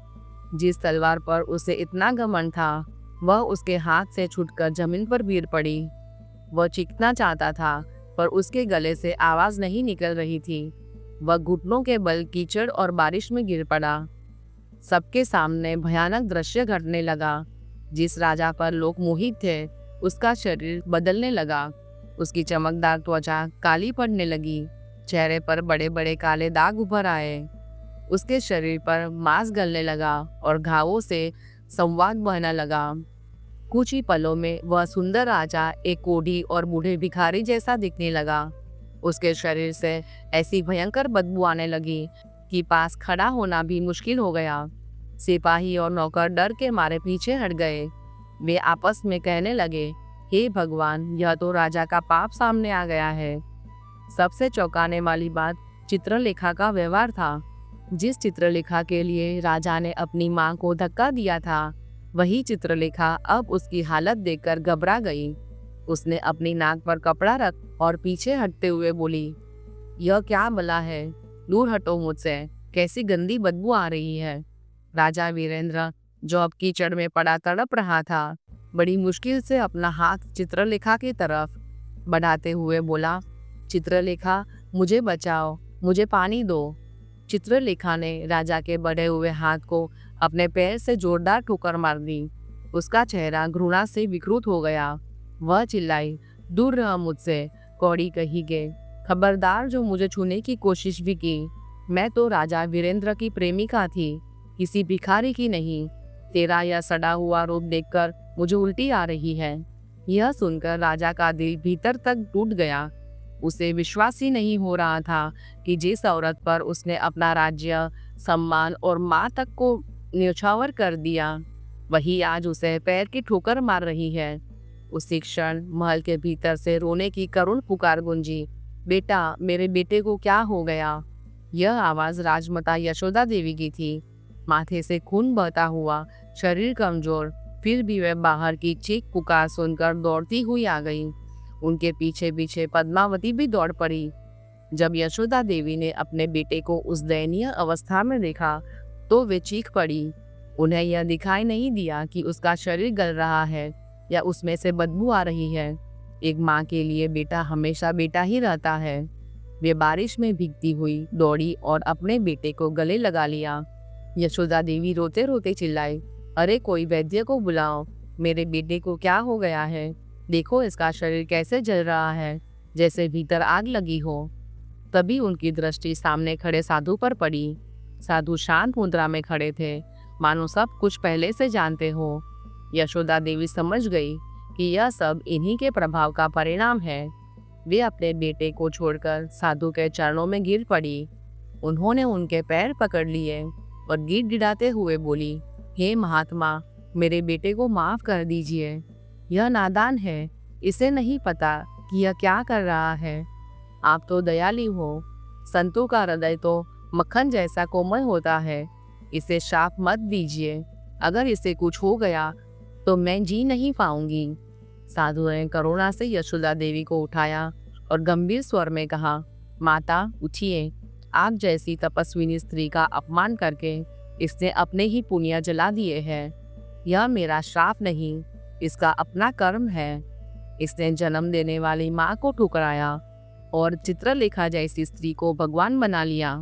जिस तलवार पर उसे इतना घमंड था, वह उसके हाथ से छूटकर जमीन पर गिर पड़ी। वह चीखना चाहता था, पर उसके गले से आवाज नहीं निकल रही थी। वह घुटनों के बल कीचड़ और बारिश में गिर पड़ा। सबके सामने भयानक दृश्य घटने लगा। जिस राजा पर लोग मोहित थे, उसका शरीर बदलने लगा। उसकी चमकदार त्वचा काली पड़ने लगी। चेहरे पर बड़े बड़े काले दाग उभर आए। उसके शरीर पर मांस गलने लगा और घावों से संवाद बहने लगा। कुछ ही पलों में वह सुंदर राजा एक कोढ़ी और बूढ़े भिखारी जैसा दिखने लगा। उसके शरीर से ऐसी भयंकर बदबू आने लगी कि पास खड़ा होना भी मुश्किल हो गया। सिपाही और नौकर डर के मारे पीछे हट गए। वे आपस में कहने लगे, हे भगवान, यह तो राजा का पाप सामने आ गया है। सबसे चौंकाने वाली बात चित्रलेखा का व्यवहार था। जिस चित्रलेखा के लिए राजा ने अपनी मां को धक्का दिया था, वही चित्रलेखा अब उसकी हालत देखकर घबरा गई। उसने अपनी नाक पर कपड़ा रख और पीछे हटते हुए बोली, यह क्या बला है? दूर हटो मुझसे, कैसी गंदी बदबू आ रही है। राजा वीरेंद्र जो अब कीचड़ में पड़ा तड़प रहा था, बड़ी मुश्किल से अपना हाथ चित्रलेखा की तरफ बढ़ाते हुए बोला, चित्रलेखा, मुझे बचाओ, मुझे पानी दो। चित्रलेखा ने राजा के बढ़े हुए हाथ को अपने पैर से जोरदार ठोकर मार दी। उसका चेहरा घृणा से विकृत हो गया। वह चिल्लाई, दूर रह मुझसे, कौड़ी कही के। खबरदार जो मुझे छूने की कोशिश भी की। मैं तो राजा वीरेंद्र की प्रेमिका थी, किसी भिखारी की नहीं। तेरा यह सड़ा हुआ रूप देखकर मुझे उल्टी आ रही है। यह सुनकर राजा का दिल भीतर तक टूट गया। उसे विश्वास ही नहीं हो रहा था कि जिस औरत पर उसने अपना राज्य, सम्मान और माँ तक को न्यौछावर कर दिया, वही आज उसे पैर की ठोकर मार रही है। उसी क्षण महल के भीतर से रोने की करुण पुकार गूंजी, बेटा, मेरे बेटे को क्या हो गया? यह आवाज राजमाता यशोदा देवी की थी। माथे से खून बहता हुआ, शरीर कमजोर, फिर भी वह बाहर की चीख पुकार सुनकर दौड़ती हुई आ गई। उनके पीछे पीछे पद्मावती भी दौड़ पड़ी। जब यशोदा देवी ने अपने बेटे को उस दयनीय अवस्था में देखा तो वे चीख पड़ी। उन्हें यह दिखाई नहीं दिया कि उसका शरीर गल रहा है या उसमें से बदबू आ रही है। एक माँ के लिए बेटा हमेशा बेटा ही रहता है। वे बारिश में भीगती हुई दौड़ी और अपने बेटे को गले लगा लिया। यशोदा देवी रोते रोते चिल्लाई, अरे कोई वैद्य को बुलाओ, मेरे बेटे को क्या हो गया है? देखो इसका शरीर कैसे जल रहा है, जैसे भीतर आग लगी हो। तभी उनकी दृष्टि सामने खड़े साधु पर पड़ी। साधु शांत मुद्रा में खड़े थे, मानो सब कुछ पहले से जानते हो। यशोदा देवी समझ गई कि यह सब इन्हीं के प्रभाव का परिणाम है। वे अपने बेटे को छोड़कर साधु के चरणों में गिर पड़ी। उन्होंने उनके पैर पकड़ लिए और गिड़गिड़ाते हुए बोली, हे महात्मा, मेरे बेटे को माफ कर दीजिए। यह नादान है, इसे नहीं पता कि यह क्या कर रहा है। आप तो दयालु हो। संतों का हृदय तो मक्खन जैसा कोमल होता है। इसे शाप मत दीजिए। अगर इसे कुछ हो गया तो मैं जी नहीं पाऊंगी। साधु ने करुणा से यशोदा देवी को उठाया और गंभीर स्वर में कहा, माता उठिए। आप जैसी तपस्विनी स्त्री का अपमान करके इसने अपने ही पुण्य जला दिए हैं। यह मेरा श्राप नहीं, इसका अपना कर्म है। इसने जन्म देने वाली माँ को ठुकराया और चित्रलेखा जैसी स्त्री को भगवान बना लिया।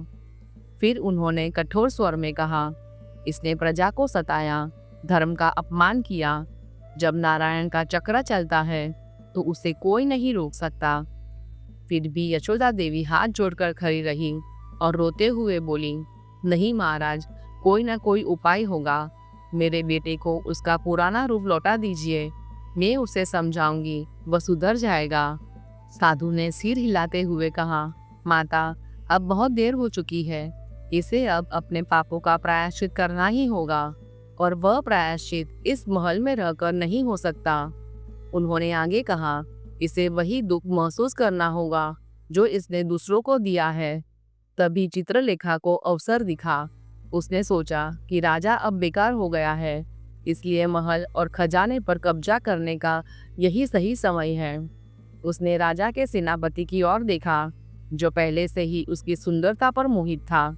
फिर उन्होंने कठोर स्वर में कहा, इसने प्रजा को सताया, धर्म का अपमान किया। जब नारायण का चक्र चलता है तो उसे कोई नहीं रोक सकता। फिर भी यशोदा देवी हाथ जोड़कर खड़ी रही और रोते हुए बोली, नहीं महाराज, कोई ना कोई उपाय होगा। मेरे बेटे को उसका पुराना रूप लौटा दीजिए। मैं उसे समझाऊंगी, वह सुधर जाएगा। साधु ने सिर हिलाते हुए कहा, माता, अब बहुत देर हो चुकी है। इसे अब अपने पापों का प्रायश्चित करना ही होगा और वह प्रायश्चित इस महल में रहकर नहीं हो सकता। उन्होंने आगे कहा, इसे वही दुख महसूस करना होगा जो इसने दूसरों को दिया है। तभी चित्रलेखा को अवसर दिखा। उसने सोचा कि राजा अब बेकार हो गया है, इसलिए महल और खजाने पर कब्जा करने का यही सही समय है। उसने राजा के सेनापति की ओर देखा, जो पहले से ही उसकी सुंदरता पर मोहित था।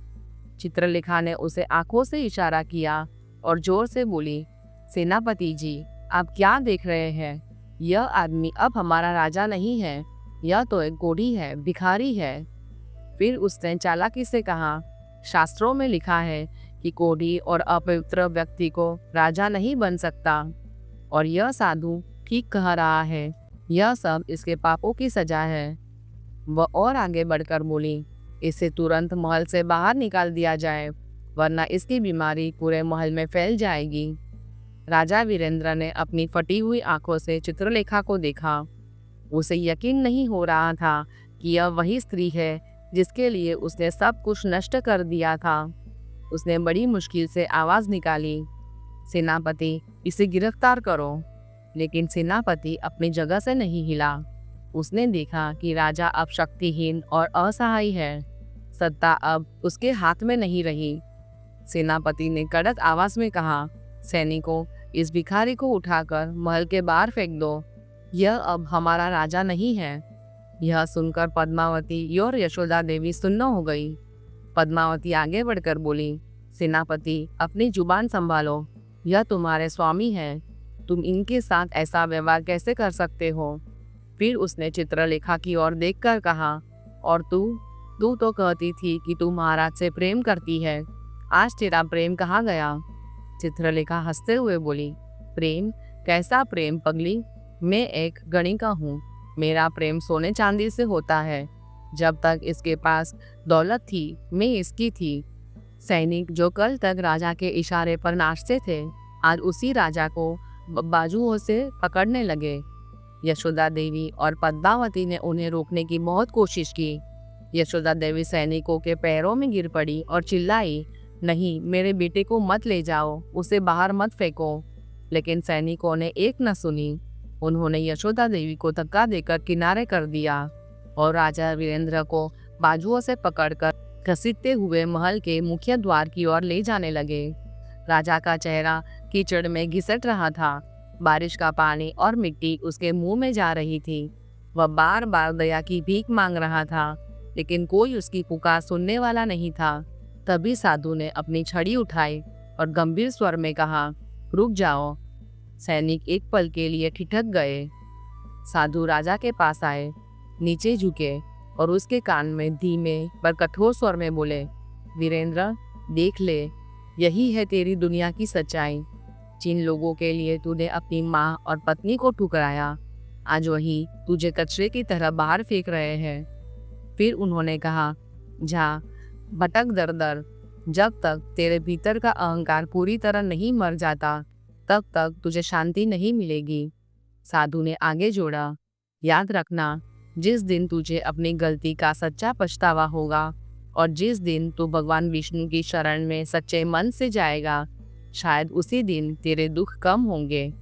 चित्रलेखा ने उसे आंखों से इशारा किया और जोर से बोली, सेनापति जी, आप क्या देख रहे हैं? यह आदमी अब हमारा राजा नहीं है, यह तो एक कोढ़ी है, भिखारी है। फिर उसने चालाकी से कहा, शास्त्रों में लिखा है कि कोढ़ी और अपवित्र व्यक्ति को राजा नहीं बन सकता, और यह साधु ठीक कह रहा है। यह सब इसके पापों की सजा है। वह और आगे बढ़कर बोली, इसे तुरंत महल से बाहर निकाल दिया जाए, वरना इसकी बीमारी पूरे महल में फैल जाएगी। राजा वीरेंद्र ने अपनी फटी हुई आंखों से चित्रलेखा को देखा। उसे यकीन नहीं हो रहा था कि यह वही स्त्री है जिसके लिए उसने सब कुछ नष्ट कर दिया था। उसने बड़ी मुश्किल से आवाज निकाली, सेनापति, इसे गिरफ्तार करो। लेकिन सेनापति अपनी जगह से नहीं हिला। उसने देखा कि राजा अब शक्तिहीन और असहाय है। सत्ता अब उसके हाथ में नहीं रही। सेनापति ने कड़क आवाज में कहा, सैनिकों, इस भिखारी को उठाकर महल के बाहर फेंक दो। यह अब हमारा राजा नहीं है। यह सुनकर पद्मावती और यशोदा देवी सुन्न हो गई। पद्मावती आगे बढ़कर बोली, सेनापति, अपनी जुबान संभालो। यह तुम्हारे स्वामी हैं, तुम इनके साथ ऐसा व्यवहार कैसे कर सकते हो? फिर उसने चित्रलेखा की ओर देखकर कहा, और तू तू तो कहती थी कि तू महाराज से प्रेम करती है, आज तेरा प्रेम कहाँ गया? चित्रलेखा हंसते हुए बोली, प्रेम? कैसा प्रेम पगली? मैं एक गणिका हूँ, मेरा प्रेम सोने चांदी से होता है। जब तक इसके पास दौलत थी मैं इसकी थी। सैनिक जो कल तक राजा के इशारे पर नाचते थे, आज उसी राजा को बाजुओं से पकड़ने लगे। यशोदा देवी और पद्मावती ने उन्हें रोकने की बहुत कोशिश की। यशोदा देवी सैनिकों के पैरों में गिर पड़ी और चिल्लाई, नहीं, मेरे बेटे को मत ले जाओ, उसे बाहर मत फेंको। लेकिन सैनिकों ने एक न सुनी। उन्होंने यशोदा देवी को धक्का देकर किनारे कर दिया और राजा वीरेंद्र को बाजुओं से पकड़कर घसीटते हुए महल के मुख्य द्वार की ओर ले जाने लगे। राजा का चेहरा कीचड़ में घिसट रहा था। बारिश का पानी और मिट्टी उसके मुंह में जा रही थी। वह बार बार दया की भीख मांग रहा था, लेकिन कोई उसकी पुकार सुनने वाला नहीं था। तभी साधु ने अपनी छड़ी उठाई और गंभीर स्वर में कहा, रुक जाओ। सैनिक एक पल के लिए ठिठक गए। साधु राजा के पास आए, नीचे झुके और उसके कान में धीमे पर कठोर स्वर में बोले, वीरेंद्र, देख ले, यही है तेरी दुनिया की सच्चाई। जिन लोगों के लिए तूने अपनी माँ और पत्नी को ठुकराया, आज वही तुझे कचरे की तरह बाहर फेंक रहे हैं। फिर उन्होंने कहा, जा भटक दर दर, जब तक तेरे भीतर का अहंकार पूरी तरह नहीं मर जाता तब तक तुझे शांति नहीं मिलेगी। साधु ने आगे जोड़ा, याद रखना, जिस दिन तुझे अपनी गलती का सच्चा पछतावा होगा और जिस दिन तू भगवान विष्णु की शरण में सच्चे मन से जाएगा, शायद उसी दिन तेरे दुख कम होंगे।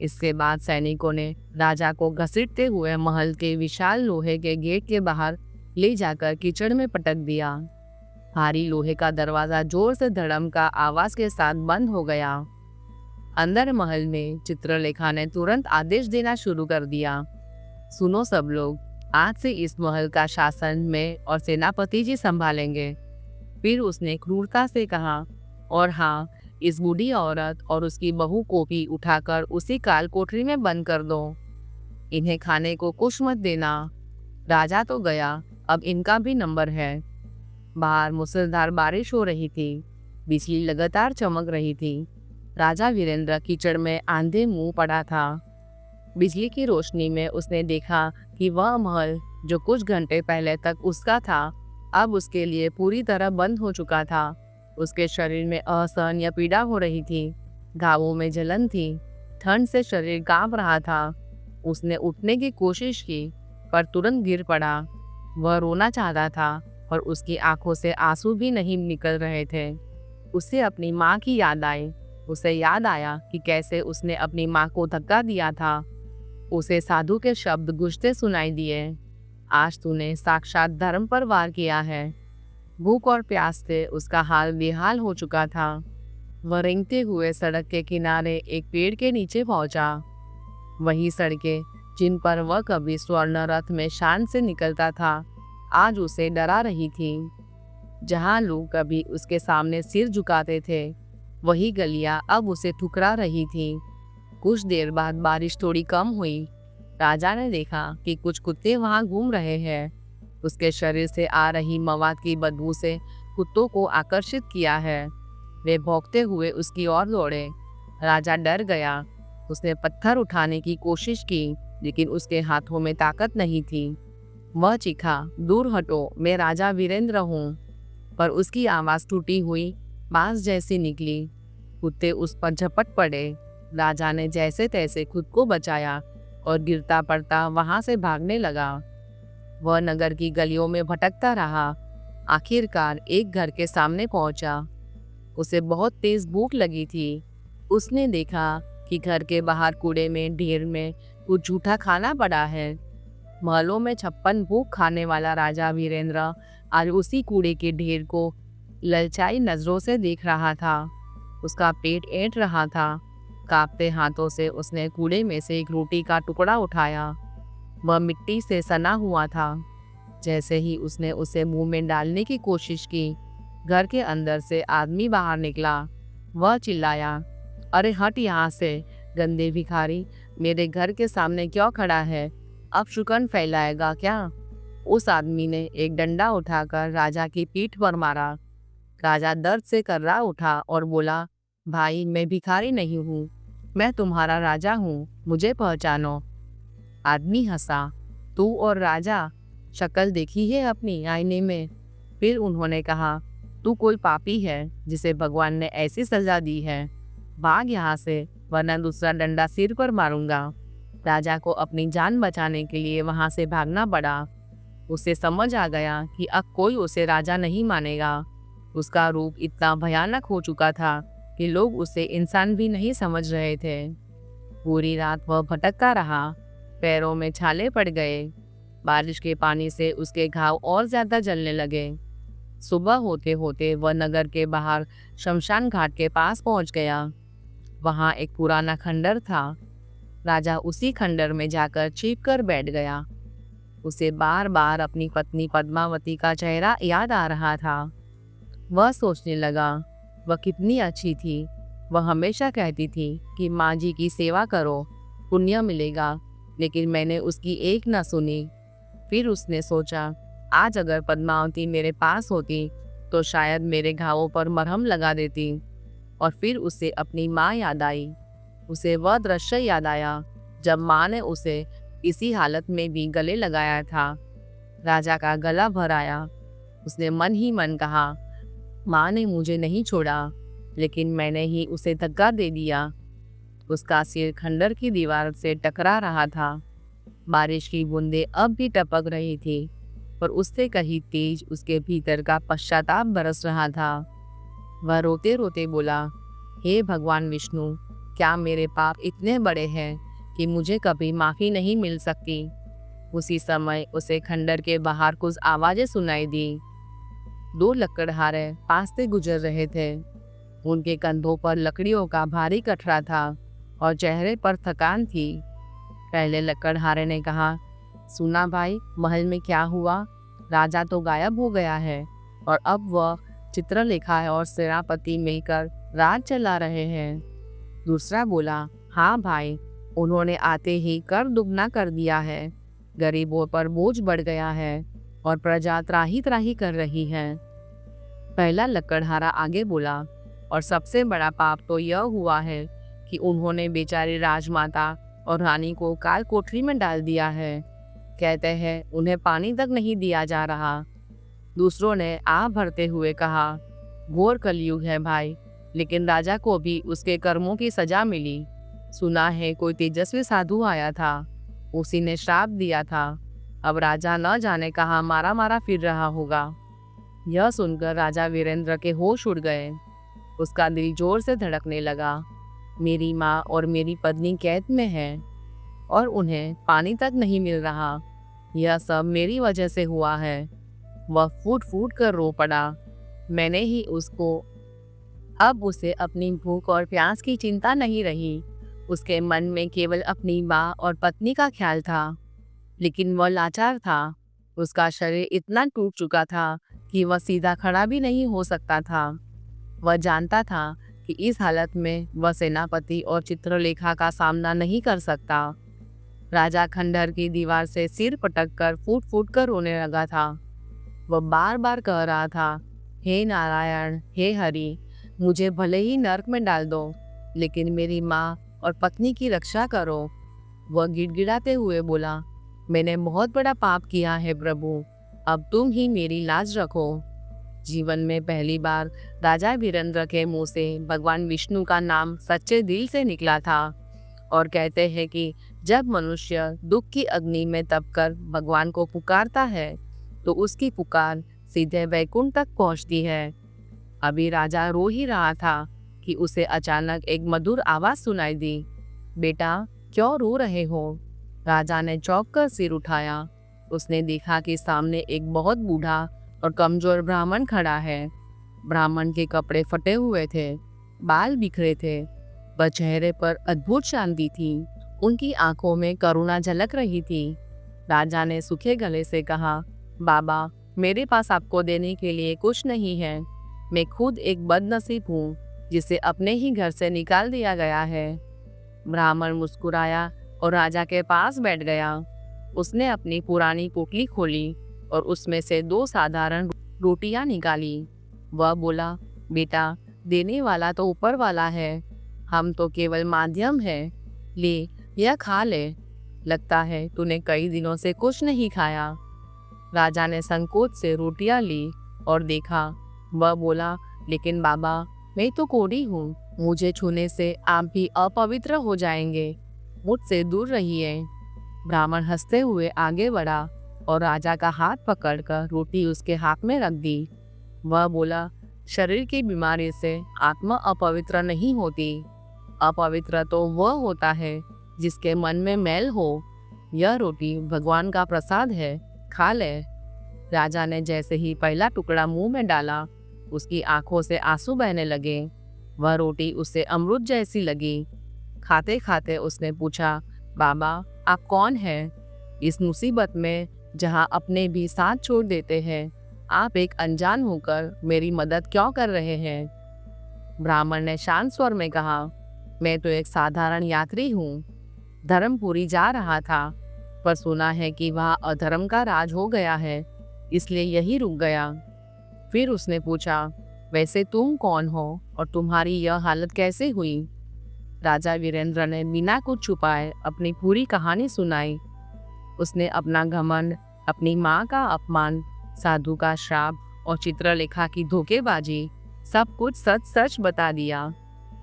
इसके बाद सैनिकों ने राजा को घसीटते हुए महल के विशाल लोहे के गेट के बाहर ले जाकर कीचड़ में पटक दिया। भारी लोहे का दरवाजा जोर से धड़म का आवाज के साथ बंद हो गया। अंदर महल में चित्रलेखा ने तुरंत आदेश देना शुरू कर दिया, सुनो सब लोग, आज से इस महल का शासन मैं और सेनापति जी संभालेंगे। फिर उसने क्रूरता से कहा, और हाँ, इस बूढ़ी औरत और उसकी बहू को भी उठाकर उसी काल कोठरी में बंद कर दो। इन्हें खाने को कुछ मत देना। राजा तो गया, अब इनका भी नंबर है। बाहर मूसलाधार बारिश हो रही थी, बिजली लगातार चमक रही थी। राजा वीरेंद्र कीचड़ में आंधे मुंह पड़ा था। बिजली की रोशनी में उसने देखा कि वह महल जो कुछ घंटे पहले तक उसका था, अब उसके लिए पूरी तरह बंद हो चुका था। उसके शरीर में असहनीय पीड़ा हो रही थी, घावों में जलन थी, ठंड से शरीर कांप रहा था। उसने उठने की कोशिश की पर तुरंत गिर पड़ा। वह रोना चाहता था और उसकी आंखों से आंसू भी नहीं निकल रहे थे। उसे अपनी माँ की याद आई। उसे याद आया कि कैसे उसने अपनी माँ को धक्का दिया था। उसे साधु के शब्द गूंजते सुनाई दिए, आज तूने साक्षात धर्म पर वार किया है। भूख और प्यास से उसका हाल बेहाल हो चुका था। वह रेंगते हुए सड़क के किनारे एक पेड़ के नीचे पहुंचा। वही सड़कें जिन पर वह कभी स्वर्ण रथ में शान से निकलता था, आज उसे डरा रही थी। जहां लोग कभी उसके सामने सिर झुकाते थे, वही गलियां अब उसे ठुकरा रही थी। कुछ देर बाद बारिश थोड़ी कम हुई। राजा ने देखा कि कुछ कुत्ते वहां घूम रहे हैं। उसके शरीर से आ रही मवाद की बदबू से कुत्तों को आकर्षित किया है। वे भौंकते हुए उसकी ओर दौड़े। राजा डर गया। उसने पत्थर उठाने की कोशिश की, लेकिन उसके हाथों में ताकत नहीं थी। वह चीखा, दूर हटो, मैं राजा वीरेंद्र हूँ। पर उसकी आवाज़ टूटी हुई बांस जैसी निकली। कुत्ते उस पर झपट पड़े। राजा ने जैसे तैसे खुद को बचाया और गिरता पड़ता वहां से भागने लगा। वह नगर की गलियों में भटकता रहा। आखिरकार एक घर के सामने पहुंचा। उसे बहुत तेज भूख लगी थी। उसने देखा कि घर के बाहर कूड़े में ढेर में कुछ झूठा खाना पड़ा है। महलों में 56 भूख खाने वाला राजा वीरेंद्र आज उसी कूड़े के ढेर को ललचाई नजरों से देख रहा था। उसका पेट ऐंठ रहा था। कांपते हाथों से उसने कूड़े में से एक रोटी का टुकड़ा उठाया। वह मिट्टी से सना हुआ था। जैसे ही उसने उसे मुंह में डालने की कोशिश की, घर के अंदर से आदमी बाहर निकला। वह चिल्लाया, अरे हट यहाँ से, गंदे भिखारी, मेरे घर के सामने क्यों खड़ा है? अब शुकन फैलाएगा क्या? उस आदमी ने एक डंडा उठाकर राजा की पीठ पर मारा। राजा दर्द से कर्रा उठा और बोला, भाई मैं भिखारी नहीं हूँ, मैं तुम्हारा राजा हूँ, मुझे पहचानो। आदमी हंसा, तू और राजा, शक्ल देखी है अपनी आईने में? फिर उन्होंने कहा, तू कोई पापी है जिसे भगवान ने ऐसी सजा दी है, भाग यहाँ से, वरना दूसरा डंडा सिर पर मारूंगा। राजा को अपनी जान बचाने के लिए वहां से भागना पड़ा। उसे समझ आ गया कि अब कोई उसे राजा नहीं मानेगा। उसका रूप इतना भयानक हो चुका था कि लोग उसे इंसान भी नहीं समझ रहे थे। पूरी रात वह भटकता रहा, पैरों में छाले पड़ गए। बारिश के पानी से उसके घाव और ज्यादा जलने लगे। सुबह होते होते वह नगर के बाहर शमशान घाट के पास पहुंच गया। वहां एक पुराना खंडर था। राजा उसी खंडर में जाकर छिप कर बैठ गया। उसे बार बार अपनी पत्नी पद्मावती का चेहरा याद आ रहा था। वह सोचने लगा, वह कितनी अच्छी थी। वह हमेशा कहती थी कि माँ जी की सेवा करो, पुण्य मिलेगा, लेकिन मैंने उसकी एक न सुनी। फिर उसने सोचा, आज अगर पद्मावती मेरे पास होती तो शायद मेरे घावों पर मरहम लगा देती। और फिर उसे अपनी माँ याद आई। उसे वह दृश्य याद आया जब माँ ने उसे इसी हालत में भी गले लगाया था। राजा का गला भर आया। उसने मन ही मन कहा, माँ ने मुझे नहीं छोड़ा, लेकिन मैंने ही उसे धक्का दे दिया। उसका सिर खंडर की दीवार से टकरा रहा था। बारिश की बूंदें अब भी टपक रही थी, पर उससे कहीं तेज उसके भीतर का पश्चाताप बरस रहा था। वह रोते रोते बोला, हे भगवान विष्णु, क्या मेरे पाप इतने बड़े हैं कि मुझे कभी माफ़ी नहीं मिल सकती? उसी समय उसे खंडर के बाहर कुछ आवाज़ें सुनाई दी। दो लकड़हारे पास से गुजर रहे थे। उनके कंधों पर लकड़ियों का भारी कटरा था और चेहरे पर थकान थी। पहले लकड़हारे ने कहा, सुना भाई, महल में क्या हुआ? राजा तो गायब हो गया है और अब वह चित्रलेखा और सेनापति मिलकर राज चला रहे हैं। दूसरा बोला, हाँ भाई, उन्होंने आते ही कर दुगना कर दिया है। गरीबों पर बोझ बढ़ गया है और प्रजा त्राही त्राही कर रही है। पहला लकड़हारा आगे बोला, और सबसे बड़ा पाप तो यह हुआ है कि उन्होंने बेचारी राजमाता और रानी को काल कोठरी में डाल दिया है। कहते हैं उन्हें पानी तक नहीं दिया जा रहा। दूसरों ने आह भरते हुए कहा, घोर कलयुग है भाई, लेकिन राजा को भी उसके कर्मों की सजा मिली। सुना है कोई तेजस्वी साधु आया था, उसी ने श्राप दिया था। अब राजा न जाने कहाँ मारा मारा फिर रहा होगा। यह सुनकर राजा वीरेंद्र के होश उड़ गए। उसका दिल जोर से धड़कने लगा। मेरी माँ और मेरी पत्नी कैद में है और उन्हें पानी तक नहीं मिल रहा। यह सब मेरी वजह से हुआ है। वह फूट फूट कर रो पड़ा। मैंने ही उसको अब उसे अपनी भूख और प्यास की चिंता नहीं रही। उसके मन में केवल अपनी माँ और पत्नी का ख्याल था। लेकिन वह लाचार था। उसका शरीर इतना टूट चुका था कि वह सीधा खड़ा भी नहीं हो सकता था। वह जानता था कि इस हालत में वह सेनापति और चित्रलेखा का सामना नहीं कर सकता। राजा खंडहर की दीवार से सिर पटक कर फूट फूट कर रोने लगा था। वह बार बार कह रहा था, हे नारायण, हे हरि, मुझे भले ही नरक में डाल दो, लेकिन मेरी माँ और पत्नी की रक्षा करो। वह गिड़गिड़ाते हुए बोला, मैंने बहुत बड़ा पाप किया है प्रभु, अब तुम ही मेरी लाज रखो। जीवन में पहली बार राजा वीरेंद्र के मुंह से भगवान विष्णु का नाम सच्चे दिल से निकला था। और कहते हैं कि जब मनुष्य दुख की अग्नि में तपकर भगवान को पुकारता है तो उसकी पुकार सीधे वैकुंठ तक पहुंचती है। अभी राजा रो ही रहा था कि उसे अचानक एक मधुर आवाज सुनाई दी। बेटा, क्यों रो रहे हो? राजा ने चौंक कर सिर उठाया। उसने देखा कि सामने एक बहुत बूढ़ा और कमजोर ब्राह्मण खड़ा है। ब्राह्मण के कपड़े फटे हुए थे, बाल बिखरे थे, पर चेहरे पर अद्भुत शांति थी। उनकी आंखों में करुणा झलक रही थी। राजा ने सूखे गले से कहा, बाबा, मेरे पास आपको देने के लिए कुछ नहीं है। मैं खुद एक बदनसीब हूँ। जिसे अपने ही घर से निकाल दिया गया है। ब्राह्मण मुस्कुराया और राजा के पास बैठ गया। उसने अपनी पुरानी पोटली खोली और उसमें से 2 साधारण रोटियां निकाली। वह बोला, बेटा, देने वाला तो ऊपर वाला है, हम तो केवल माध्यम है। ले, यह खा ले। लगता है तूने कई दिनों से कुछ नहीं खाया। राजा ने संकोच से रोटियां ली और देखा। वह बोला, लेकिन बाबा, मैं तो कोढ़ी हूँ, मुझे छूने से आप भी अपवित्र हो जाएंगे, मुझसे दूर रहिए। ब्राह्मण हंसते हुए आगे बढ़ा और राजा का हाथ पकड़कर रोटी उसके हाथ में रख दी। वह बोला, शरीर की बीमारी से आत्मा अपवित्र नहीं होती। अपवित्र तो वह होता है जिसके मन में मैल हो। यह रोटी भगवान का प्रसाद है, खा ले। राजा ने जैसे ही पहला टुकड़ा मुंह में डाला, उसकी आंखों से आंसू बहने लगे। वह रोटी उसे अमृत जैसी लगी। खाते खाते उसने पूछा, बाबा, आप कौन हैं? इस मुसीबत में जहां अपने भी साथ छोड़ देते हैं, आप एक अनजान होकर मेरी मदद क्यों कर रहे हैं? ब्राह्मण ने शांत स्वर में कहा, मैं तो एक साधारण यात्री हूँ। धर्मपुरी जा रहा था, पर सुना है कि वहाँ अधर्म का राज हो गया है, इसलिए यही रुक गया। फिर उसने पूछा, वैसे तुम कौन हो और तुम्हारी यह हालत कैसे हुई? राजा वीरेंद्र ने बिना कुछ छुपाए अपनी पूरी कहानी सुनाई। उसने अपना घमंड, अपनी माँ का अपमान, साधु का श्राप और चित्रलेखा की धोखेबाजी, सब कुछ सच सच बता दिया।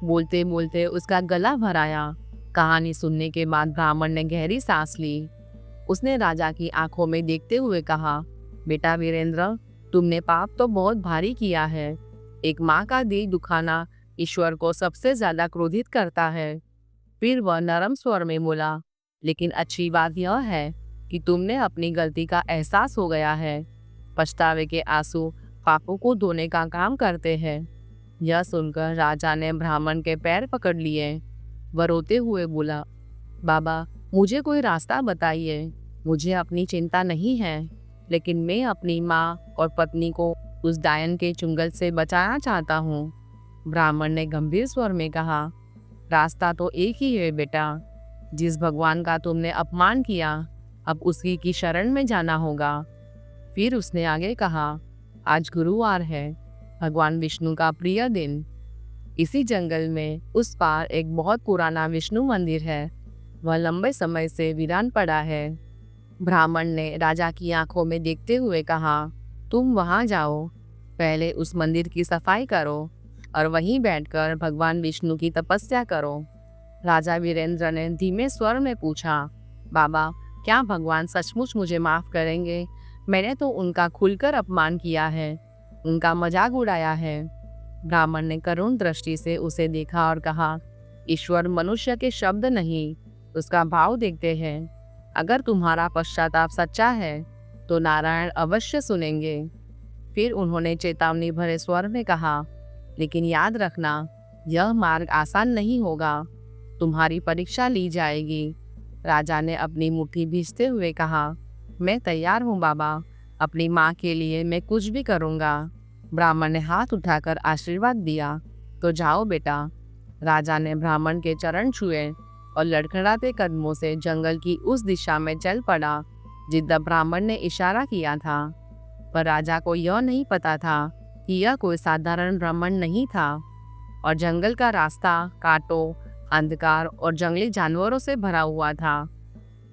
बोलते बोलते उसका गला भर आया। कहानी सुनने के बाद ब्राह्मण ने गहरी सांस ली। उसने राजा की आंखों में देखते हुए कहा, बेटा वीरेंद्र, तुमने पाप तो बहुत भारी किया है। एक माँ का दिल दुखाना ईश्वर को सबसे ज्यादा क्रोधित करता है। फिर वह नरम स्वर में बोला, लेकिन अच्छी बात यह है कि तुमने अपनी गलती का एहसास हो गया है। पछतावे के आंसू पापों को धोने का काम करते हैं। यह सुनकर राजा ने ब्राह्मण के पैर पकड़ लिए। वह रोते हुए बोला, बाबा, मुझे कोई रास्ता बताइए। मुझे अपनी चिंता नहीं है, लेकिन मैं अपनी माँ और पत्नी को उस डायन के चुंगल से बचाना चाहता हूँ। ब्राह्मण ने गंभीर स्वर में कहा, रास्ता तो एक ही है बेटा। जिस भगवान का तुमने अपमान किया, अब उसी की शरण में जाना होगा। फिर उसने आगे कहा, आज गुरुवार है, भगवान विष्णु का प्रिय दिन। इसी जंगल में उस पार एक बहुत पुराना विष्णु मंदिर है। वह लंबे समय से वीरान पड़ा है। ब्राह्मण ने राजा की आंखों में देखते हुए कहा, तुम वहां जाओ, पहले उस मंदिर की सफाई करो और वहीं बैठकर भगवान विष्णु की तपस्या करो। राजा वीरेंद्र ने धीमे स्वर में पूछा, बाबा, क्या भगवान सचमुच मुझे माफ करेंगे? मैंने तो उनका खुलकर अपमान किया है, उनका मजाक उड़ाया है। ब्राह्मण ने करुण दृष्टि से उसे देखा और कहा, ईश्वर मनुष्य के शब्द नहीं, उसका भाव देखते हैं। अगर तुम्हारा पश्चाताप सच्चा है तो नारायण अवश्य सुनेंगे। फिर उन्होंने चेतावनी भरे स्वर में कहा, लेकिन याद रखना, यह मार्ग आसान नहीं होगा, तुम्हारी परीक्षा ली जाएगी। राजा ने अपनी मुट्ठी भींचते हुए कहा, मैं तैयार हूँ बाबा, अपनी माँ के लिए मैं कुछ भी करूँगा। ब्राह्मण ने हाथ उठाकर आशीर्वाद दिया, तो जाओ बेटा। राजा ने ब्राह्मण के चरण छुए और लड़खड़ाते कदमों से जंगल की उस दिशा में चल पड़ा जिधर ब्राह्मण ने इशारा किया था। पर राजा को यह नहीं पता था कि यह कोई साधारण ब्राह्मण नहीं था और जंगल का रास्ता कांटों, अंधकार और जंगली जानवरों से भरा हुआ था।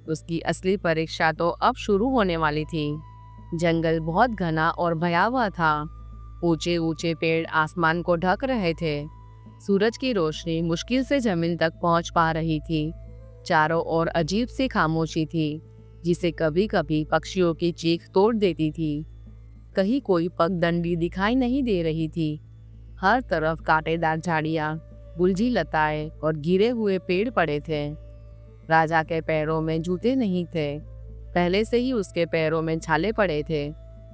उसकी असली परीक्षा तो अब शुरू होने वाली थी। जंगल बहुत घना और भयावह था। ऊंचे ऊंचे पेड़ आसमान को ढक रहे थे। सूरज की रोशनी मुश्किल से जमीन तक पहुंच पा रही थी। चारों ओर अजीब सी खामोशी थी, जिसे कभी कभी पक्षियों की चीख तोड़ देती थी। कहीं कोई पगडंडी दिखाई नहीं दे रही थी। हर तरफ कांटेदार झाड़ियां, बुलझी लताएं और गिरे हुए पेड़ पड़े थे। राजा के पैरों में जूते नहीं थे। पहले से ही उसके पैरों में छाले पड़े थे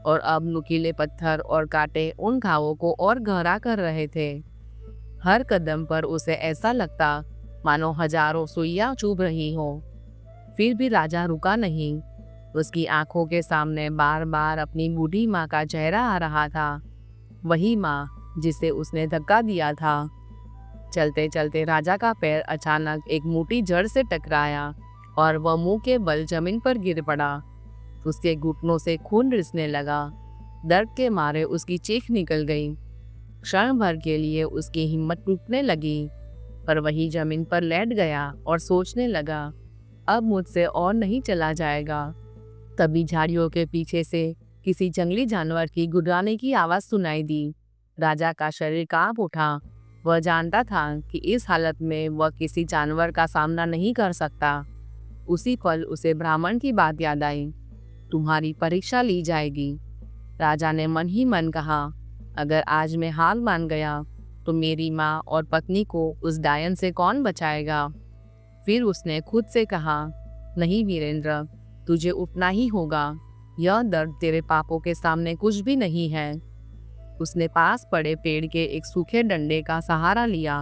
और अब नुकीले पत्थर और कांटे उन घावों को और गहरा कर रहे थे। हर कदम पर उसे ऐसा लगता मानो हजारों सुइयां चुभ रही हो। फिर भी राजा रुका नहीं। उसकी आंखों के सामने बार बार अपनी बूढ़ी माँ का चेहरा आ रहा था। वही माँ जिसे उसने धक्का दिया था, चलते चलते राजा का पैर अचानक एक मोटी जड़ से टकराया और वह मुंह के बल जमीन पर गिर पड़ा। उसके घुटनों से खून रिसने लगा। दर्द के मारे उसकी चीख निकल गई। क्षण भर के लिए उसकी हिम्मत टूटने लगी, पर वही जमीन पर लेट गया और सोचने लगा, अब मुझसे और नहीं चला जाएगा। तभी झाड़ियों के पीछे से किसी जंगली जानवर की गुर्राने की आवाज सुनाई दी। राजा का शरीर कांप उठा। वह जानता था कि इस हालत में वह किसी जानवर का सामना नहीं कर सकता। उसी पल उसे ब्राह्मण की बात याद आई। तुम्हारी परीक्षा ली जाएगी। राजा ने मन ही मन कहा, अगर आज मैं हार मान गया तो मेरी माँ और पत्नी को उस डायन से कौन बचाएगा। फिर उसने खुद से कहा, नहीं वीरेंद्र, तुझे उठना ही होगा। यह दर्द तेरे पापों के सामने कुछ भी नहीं है। उसने पास पड़े पेड़ के एक सूखे डंडे का सहारा लिया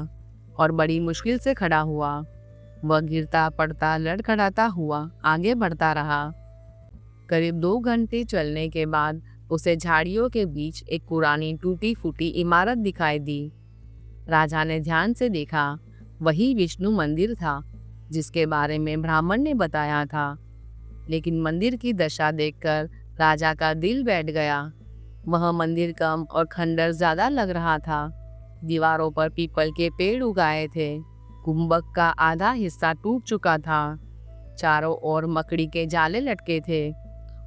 और बड़ी मुश्किल से खड़ा हुआ। वह गिरता पड़ता लड़खड़ाता हुआ आगे बढ़ता रहा। करीब 2 घंटे चलने के बाद उसे झाड़ियों के बीच एक पुरानी टूटी फूटी इमारत दिखाई दी। राजा ने ध्यान से देखा। वही विष्णु मंदिर था जिसके बारे में ब्राह्मण ने बताया था। लेकिन मंदिर की दशा देखकर राजा का दिल बैठ गया। वह मंदिर कम और खंडर ज्यादा लग रहा था। दीवारों पर पीपल के पेड़ उगाए थे। गुंबद का आधा हिस्सा टूट चुका था। चारों ओर मकड़ी के जाले लटके थे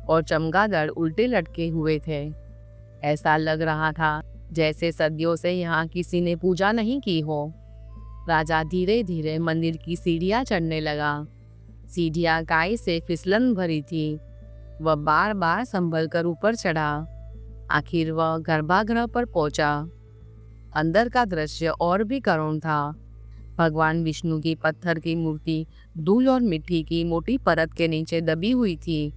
और चमगादड़ उल्टे लटके हुए थे। ऐसा लग रहा था जैसे सदियों से यहाँ किसी ने पूजा नहीं की हो। राजा धीरे धीरे मंदिर की सीढ़ियाँ चढ़ने लगा। सीढ़ियाँ काई से फिसलन भरी थी। वह बार बार संभल कर ऊपर चढ़ा। आखिर वह गर्भगृह पर पहुंचा। अंदर का दृश्य और भी करुण था। भगवान विष्णु की पत्थर की मूर्ति धूल और मिट्टी की मोटी परत के नीचे दबी हुई थी।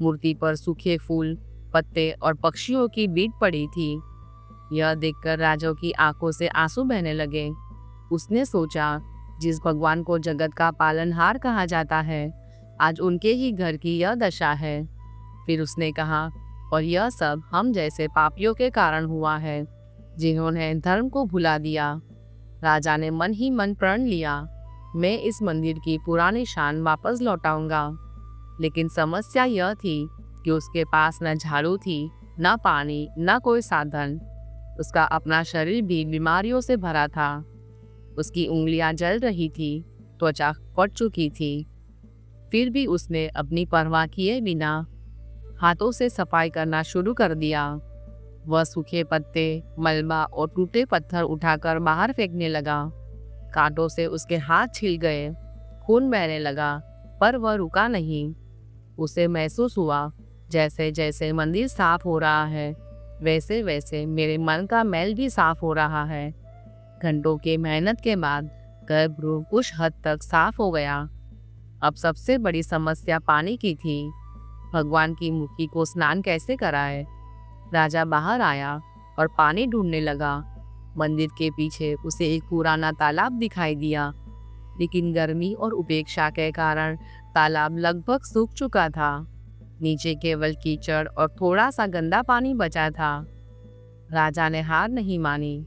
मूर्ति पर सूखे फूल, पत्ते और पक्षियों की बीट पड़ी थी। यह देखकर राजा की आंखों से आंसू बहने लगे। उसने सोचा, जिस भगवान को जगत का पालनहार कहा जाता है, आज उनके ही घर की यह दशा है। फिर उसने कहा, और यह सब हम जैसे पापियों के कारण हुआ है, जिन्होंने धर्म को भुला दिया। राजा ने मन ही मन प्रण लिया, मैं इस मंदिर की पुरानी शान वापस लौटाऊंगा। लेकिन समस्या यह थी कि उसके पास न झाड़ू थी, न पानी, न कोई साधन। उसका अपना शरीर भी बीमारियों से भरा था। उसकी उंगलियां जल रही थी, त्वचा फट चुकी थी। फिर भी उसने अपनी परवाह किए बिना हाथों से सफाई करना शुरू कर दिया। वह सूखे पत्ते, मलबा और टूटे पत्थर उठाकर बाहर फेंकने लगा। कांटों से उसके हाथ छिल गए, खून बहने लगा, पर वह रुका नहीं। उसे महसूस हुआ, जैसे जैसे मंदिर साफ हो रहा है, वैसे वैसे मेरे मन का मैल भी साफ हो रहा है। घंटों के मेहनत के बाद गर्भगृह कुछ हद तक साफ हो गया। अब सबसे बड़ी समस्या पानी की थी। भगवान की मूर्ति को स्नान कैसे कराए। राजा बाहर आया और पानी ढूंढने लगा। मंदिर के पीछे उसे एक पुराना तालाब दिखाई दिया, लेकिन गर्मी और उपेक्षा के कारण तालाब लगभग सूख चुका था। नीचे केवल कीचड़ और थोड़ा सा गंदा पानी बचा था। राजा ने हार नहीं मानी।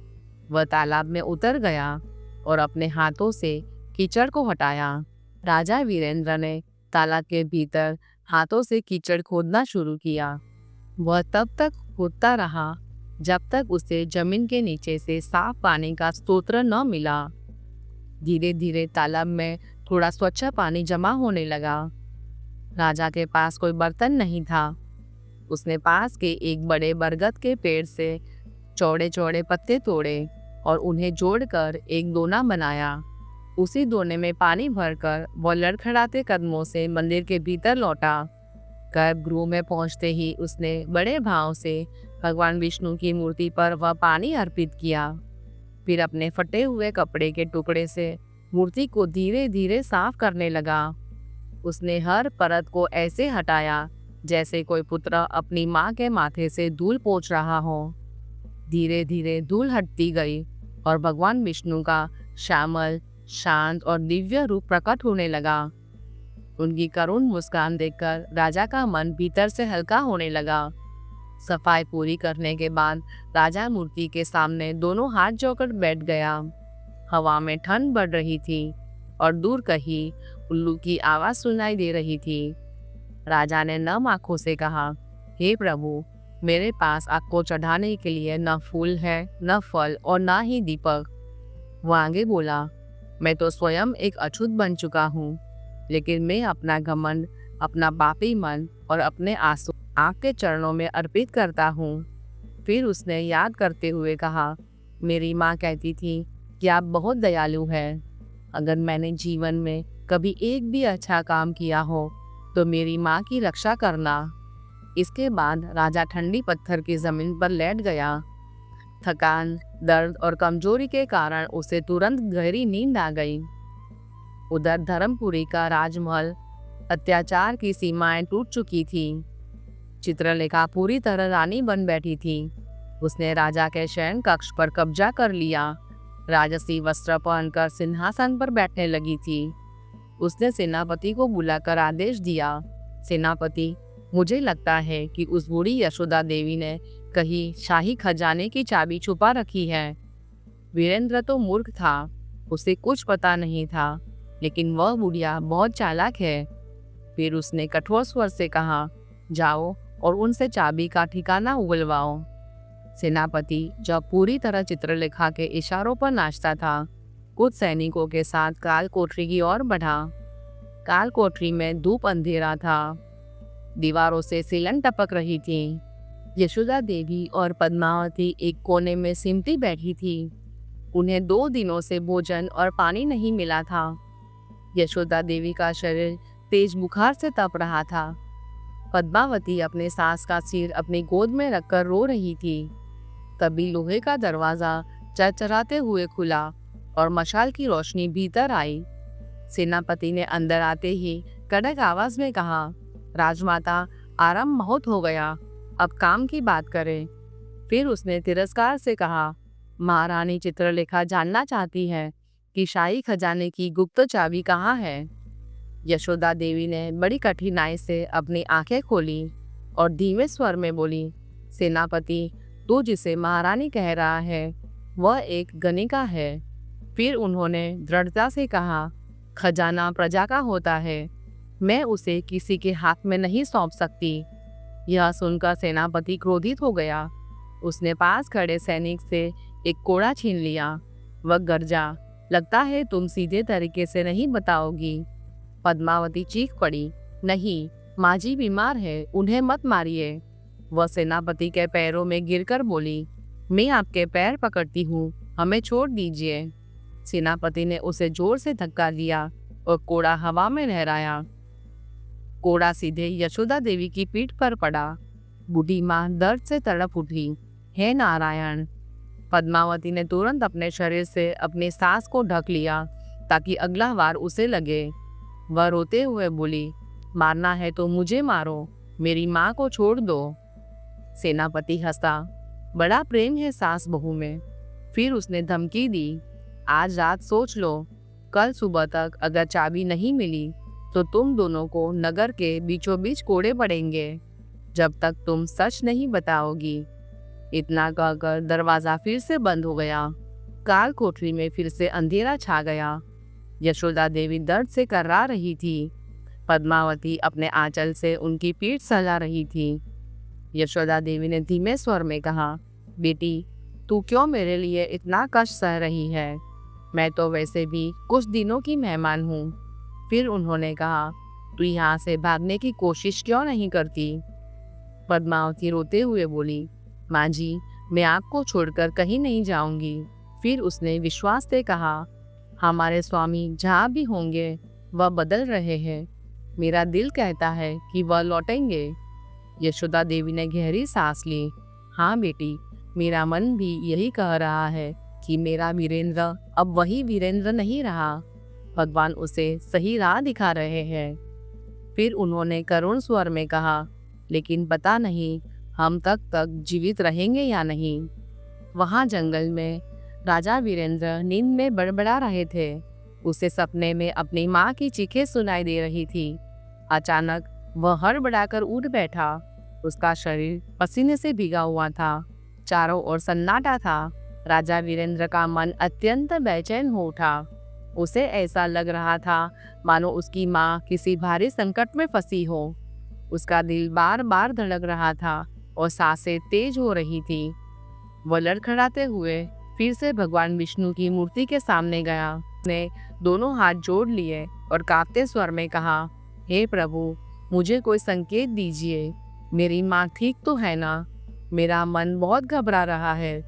वह तालाब में उतर गया और अपने हाथों से कीचड़ को हटाया। राजा वीरेंद्र ने तालाब के भीतर हाथों से कीचड़ खोदना शुरू किया। वह तब तक खोदता रहा जब तक उसे जमीन के नीचे से साफ पानी का स्रोत न मिला। धीरे धीरे तालाब में थोड़ा स्वच्छ पानी जमा होने लगा। राजा के पास कोई बर्तन नहीं था। उसने पास के एक बड़े बरगद के पेड़ से चौड़े चौड़े पत्ते तोड़े और उन्हें जोड़कर एक दोना बनाया। उसी दोने में पानी भरकर वह लड़खड़ाते कदमों से मंदिर के भीतर लौटा। गर्भगृह में पहुंचते ही उसने बड़े भाव से भगवान विष्णु की मूर्ति पर वह पानी अर्पित किया। फिर अपने फटे हुए कपड़े के टुकड़े से मूर्ति को धीरे धीरे साफ करने लगा। उसने हर परत को ऐसे हटाया जैसे कोई पुत्र अपनी माँ के माथे से धूल पोंछ रहा हो। धीरे धीरे धूल हटती गई और भगवान विष्णु का श्यामल, शांत और दिव्य रूप प्रकट होने लगा। उनकी करुण मुस्कान देखकर राजा का मन भीतर से हल्का होने लगा। सफाई पूरी करने के बाद राजा मूर्ति के सामने दोनों हाथ जोड़कर बैठ गया। हवा में ठंड बढ़ रही थी और दूर कहीं उल्लू की आवाज सुनाई दे रही थी। राजा ने नम आंखों से कहा, हे प्रभु, मेरे पास आग को चढ़ाने के लिए न फूल है, न फल और न ही दीपक। वो आगे बोला, मैं तो स्वयं एक अछूत बन चुका हूँ, लेकिन मैं अपना घमंड, अपना पापी मन और अपने आंसू आपके चरणों में अर्पित करता हूँ। फिर उसने याद करते हुए कहा, मेरी माँ कहती थी कि आप बहुत दयालु हैं। अगर मैंने जीवन में कभी एक भी अच्छा काम किया हो तो मेरी माँ की रक्षा करना। इसके बाद राजा ठंडी पत्थर की जमीन पर लेट गया। थकान, दर्द और कमजोरी के कारण उसे तुरंत गहरी नींद आ गई। उधर धर्मपुरी का राजमहल अत्याचार की सीमाएं टूट चुकी थी। चित्रलेखा पूरी तरह रानी बन बैठी थी। उसने राजा के शयन कक्ष पर कब्जा कर लिया। राजसी वस्त्र पहनकर सिंहासन पर बैठने लगी थी। उसने सेनापति को बुलाकर आदेश दिया, सेनापति, मुझे लगता है कि उस बूढ़ी यशोदा देवी ने कहीं शाही खजाने की चाबी छुपा रखी है। वीरेंद्र तो मूर्ख था, उसे कुछ पता नहीं था, लेकिन वह बुढ़िया बहुत चालाक है। फिर उसने कठोर स्वर से कहा, जाओ और उनसे चाबी का ठिकाना उगलवाओ। सेनापति जब पूरी तरह चित्रलेखा के इशारों पर नाचता था, कुछ सैनिकों के साथ काल कोठरी की ओर बढ़ा। काल कोठरी में धूप अंधेरा था। दीवारों से सिलन टपक रही थी। यशोदा देवी और पद्मावती एक कोने में सिमटी बैठी थी। उन्हें 2 दिनों से भोजन और पानी नहीं मिला था। यशोदा देवी का शरीर तेज बुखार से तप रहा था। पद्मावती अपने सास का सिर अपनी गोद में रखकर रो रही थी। तभी लोहे का दरवाजा चरचराते हुए खुला और मशाल की रोशनी भीतर आई। सेनापति ने अंदर आते ही कड़क आवाज में कहा, राजमाता, आराम बहुत हो गया, अब काम की बात करें। फिर उसने तिरस्कार से कहा, महारानी चित्रलेखा जानना चाहती है कि शाही खजाने की गुप्त चाबी कहाँ है। यशोदा देवी ने बड़ी कठिनाई से अपनी आंखें खोली और धीमे स्वर में बोली, सेनापति, तू जिसे महारानी कह रहा है वह एक गणिका है। फिर उन्होंने दृढ़ता से कहा, खजाना प्रजा का होता है, मैं उसे किसी के हाथ में नहीं सौंप सकती। यह सुनकर सेनापति क्रोधित हो गया। उसने पास खड़े सैनिक से एक कोड़ा छीन लिया। वह गरजा, लगता है तुम सीधे तरीके से नहीं बताओगी। पद्मावती चीख पड़ी, नहीं, माँ जी बीमार है, उन्हें मत मारिए। वह सेनापति के पैरों में गिरकर बोली, मैं आपके पैर पकड़ती हूँ, हमें छोड़ दीजिए। सेनापति ने उसे जोर से धक्का दिया और कोड़ा हवा में लहराया। कोड़ा सीधे यशोदा देवी की पीठ पर पड़ा। बूढ़ी माँ दर्द से तड़प उठी, हे नारायण। पद्मावती ने तुरंत अपने शरीर से अपनी सांस को ढक लिया ताकि अगला वार उसे लगे। वह रोते हुए बोली, मारना है तो मुझे मारो, मेरी माँ को छोड़ दो। सेनापति हंसा, बड़ा प्रेम है सास बहू में। फिर उसने धमकी दी, आज रात सोच लो, कल सुबह तक अगर चाबी नहीं मिली तो तुम दोनों को नगर के बीचों बीच कोड़े पड़ेंगे, जब तक तुम सच नहीं बताओगी। इतना कहकर दरवाजा फिर से बंद हो गया। काल कोठरी में फिर से अंधेरा छा गया। यशोदा देवी दर्द से कर्रा रही थी। पद्मावती अपने आंचल से उनकी पीठ सहला रही थी। यशोदा देवी ने धीमे स्वर में कहा, बेटी, तू क्यों मेरे लिए इतना कष्ट सह रही है? मैं तो वैसे भी कुछ दिनों की मेहमान हूँ। फिर उन्होंने कहा, तू यहाँ से भागने की कोशिश क्यों नहीं करती? पद्मावती रोते हुए बोली, माँ जी, मैं आपको छोड़कर कहीं नहीं जाऊंगी। फिर उसने विश्वास से कहा, हमारे स्वामी जहाँ भी होंगे वह बदल रहे हैं, मेरा दिल कहता है कि वह लौटेंगे। यशोदा देवी ने गहरी सांस ली। हाँ बेटी, मेरा मन भी यही कह रहा है कि मेरा वीरेंद्र अब वही वीरेंद्र नहीं रहा। भगवान उसे सही राह दिखा रहे हैं। फिर उन्होंने करुण स्वर में कहा, लेकिन पता नहीं हम तक जीवित रहेंगे या नहीं। वहाँ जंगल में राजा वीरेंद्र नींद में बड़बड़ा रहे थे। उसे सपने में अपनी माँ की चीखें सुनाई दे रही थी। अचानक वह हड़बड़ाकर उठ बैठा। उसका शरीर पसीने से भीगा हुआ था। चारों ओर सन्नाटा था। राजा वीरेंद्र का मन अत्यंत बेचैन हो उठा। उसे ऐसा लग रहा था मानो उसकी माँ किसी भारी संकट में फंसी हो। उसका दिल बार बार धड़क रहा था और सांसें तेज हो रही थी। वह लड़खड़ाते हुए फिर से भगवान विष्णु की मूर्ति के सामने गया। उसने दोनों हाथ जोड़ लिए और कांपते स्वर में कहा, हे प्रभु, मुझे कोई संकेत दीजिए। मेरी माँ ठीक तो है ना? मेरा मन बहुत घबरा रहा है।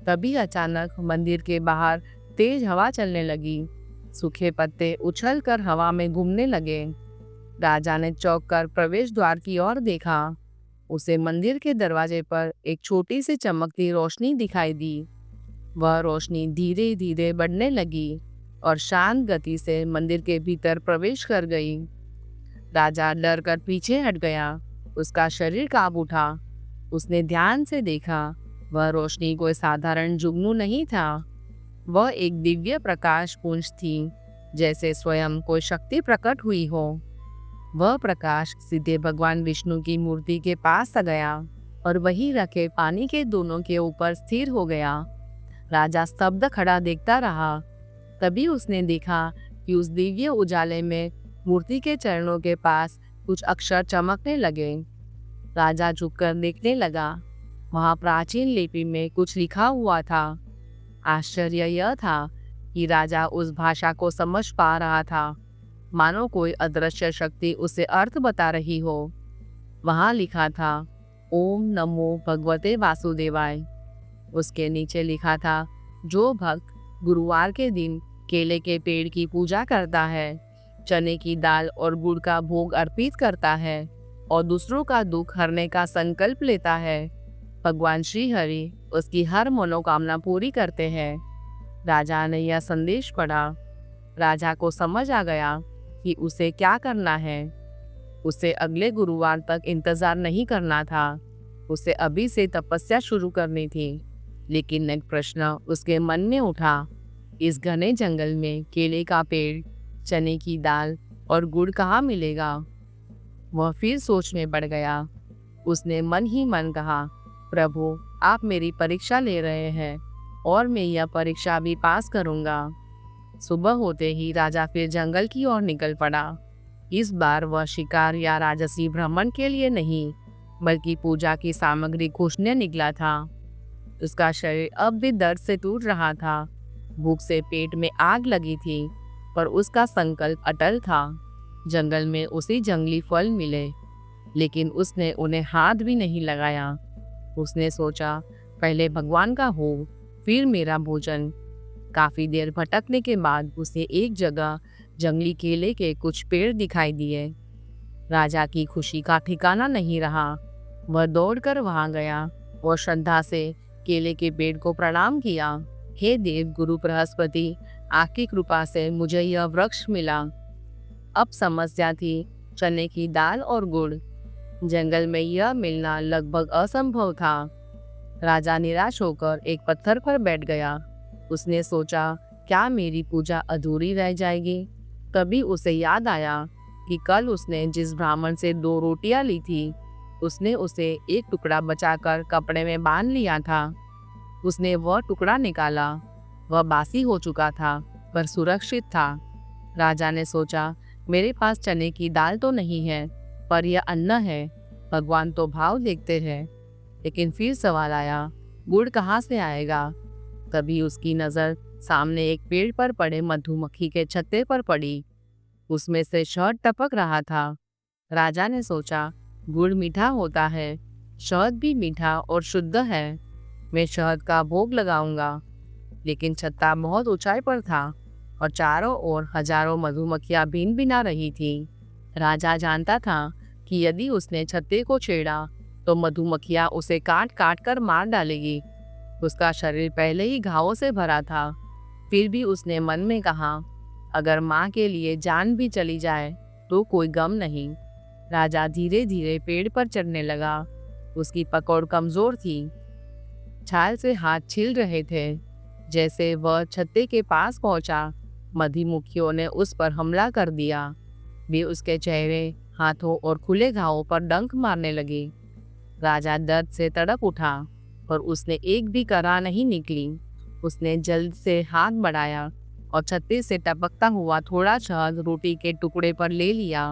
तभी अचानक मंदिर के बाहर तेज हवा चलने लगी। सूखे पत्ते उछलकर हवा में घूमने लगे। राजा ने चौंक कर प्रवेश द्वार की ओर देखा। उसे मंदिर के दरवाजे पर एक छोटी सी चमकती रोशनी दिखाई दी। वह रोशनी धीरे धीरे बढ़ने लगी और शांत गति से मंदिर के भीतर प्रवेश कर गई। राजा डर कर पीछे हट गया। उसका शरीर कांप उठा। उसने ध्यान से देखा, वह रोशनी कोई साधारण जुगनू नहीं था। वह एक दिव्य प्रकाश पुंज थी, जैसे स्वयं कोई शक्ति प्रकट हुई हो। वह प्रकाश सीधे भगवान विष्णु की मूर्ति के पास आ गया और वहीं रखे पानी के दोनों के ऊपर स्थिर हो गया। राजा स्तब्ध खड़ा देखता रहा। तभी उसने देखा कि उस दिव्य उजाले में मूर्ति के चरणों के पास कुछ अक्षर चमकने लगे। राजा झुककर देखने लगा। वहां प्राचीन लिपि में कुछ लिखा हुआ था। आश्चर्य यह था कि राजा उस भाषा को समझ पा रहा था, मानो कोई अदृश्य शक्ति उसे अर्थ बता रही हो। वहां लिखा था, ओम नमो भगवते वासुदेवाय। उसके नीचे लिखा था, जो भक्त गुरुवार के दिन केले के पेड़ की पूजा करता है, चने की दाल और गुड़ का भोग अर्पित करता है और दूसरों का दुख हरने का संकल्प लेता है, भगवान श्री हरि उसकी हर मनोकामना पूरी करते हैं। राजा ने यह संदेश पढ़ा। राजा को समझ आ गया कि उसे क्या करना है। उसे अगले गुरुवार तक इंतजार नहीं करना था। उसे अभी से तपस्या शुरू करनी थी। लेकिन एक प्रश्न उसके मन में उठा, इस घने जंगल में केले का पेड़, चने की दाल और गुड़ कहाँ मिलेगा? वह फिर सोच में पड़ गया। उसने मन ही मन कहा, प्रभु, आप मेरी परीक्षा ले रहे हैं और मैं यह परीक्षा भी पास करूंगा। सुबह होते ही राजा फिर जंगल की ओर निकल पड़ा। इस बार वह शिकार या राजसी भ्रमण के लिए नहीं, बल्कि पूजा की सामग्री खोजने निकला था। उसका शरीर अब भी दर्द से टूट रहा था। भूख से पेट में आग लगी थी, पर उसका संकल्प अटल था। जंगल में उसे जंगली फल मिले, लेकिन उसने उन्हें हाथ भी नहीं लगाया। उसने सोचा, पहले भगवान का हो, फिर मेरा भोजन। काफी देर भटकने के बाद उसे एक जगह जंगली केले के कुछ पेड़ दिखाई दिए। राजा की खुशी का ठिकाना नहीं रहा। वह दौड़कर वहां गया और श्रद्धा से केले के पेड़ को प्रणाम किया। हे देव गुरु बृहस्पति, आपकी कृपा से मुझे यह वृक्ष मिला। अब समस्या थी चने की दाल और गुड़। जंगल में यह मिलना लगभग असंभव था। राजा निराश होकर एक पत्थर पर बैठ गया। उसने सोचा, क्या मेरी पूजा अधूरी रह जाएगी? तभी उसे याद आया कि कल उसने जिस ब्राह्मण से 2 रोटियां ली थी, उसने उसे एक टुकड़ा बचाकर कपड़े में बांध लिया था। उसने वह टुकड़ा निकाला। वह बासी हो चुका था, पर सुरक्षित था। राजा ने सोचा, मेरे पास चने की दाल तो नहीं है, पर यह अन्न है। भगवान तो भाव देखते हैं। लेकिन फिर सवाल आया, गुड़ कहाँ से आएगा? तभी उसकी नज़र सामने एक पेड़ पर पड़े मधुमक्खी के छत्ते पर पड़ी। उसमें से शहद टपक रहा था। राजा ने सोचा, गुड़ मीठा होता है, शहद भी मीठा और शुद्ध है। मैं शहद का भोग लगाऊंगा। लेकिन छत्ता बहुत ऊंचाई पर था और चारों ओर हजारों मधुमक्खियां भिन भिना रही थी। राजा जानता था कि यदि उसने छत्ते को छेड़ा तो मधुमक्खियां उसे काट काट कर मार डालेगी। उसका शरीर पहले ही घावों से भरा था। फिर भी उसने मन में कहा, अगर माँ के लिए जान भी चली जाए तो कोई गम नहीं। राजा धीरे धीरे पेड़ पर चढ़ने लगा। उसकी पकड़ कमजोर थी। छाल से हाथ छिल रहे थे। जैसे वह छत्ते के पास पहुंचा, मधुमक्खियों ने उस पर हमला कर दिया। वे उसके चेहरे, हाथों और खुले घावों पर डंक मारने लगी। राजा दर्द से तड़प उठा, पर उसने एक भी कराह नहीं निकली। उसने जल्द से हाथ बढ़ाया और छत्ते से टपकता हुआ थोड़ा शहद रोटी के टुकड़े पर ले लिया।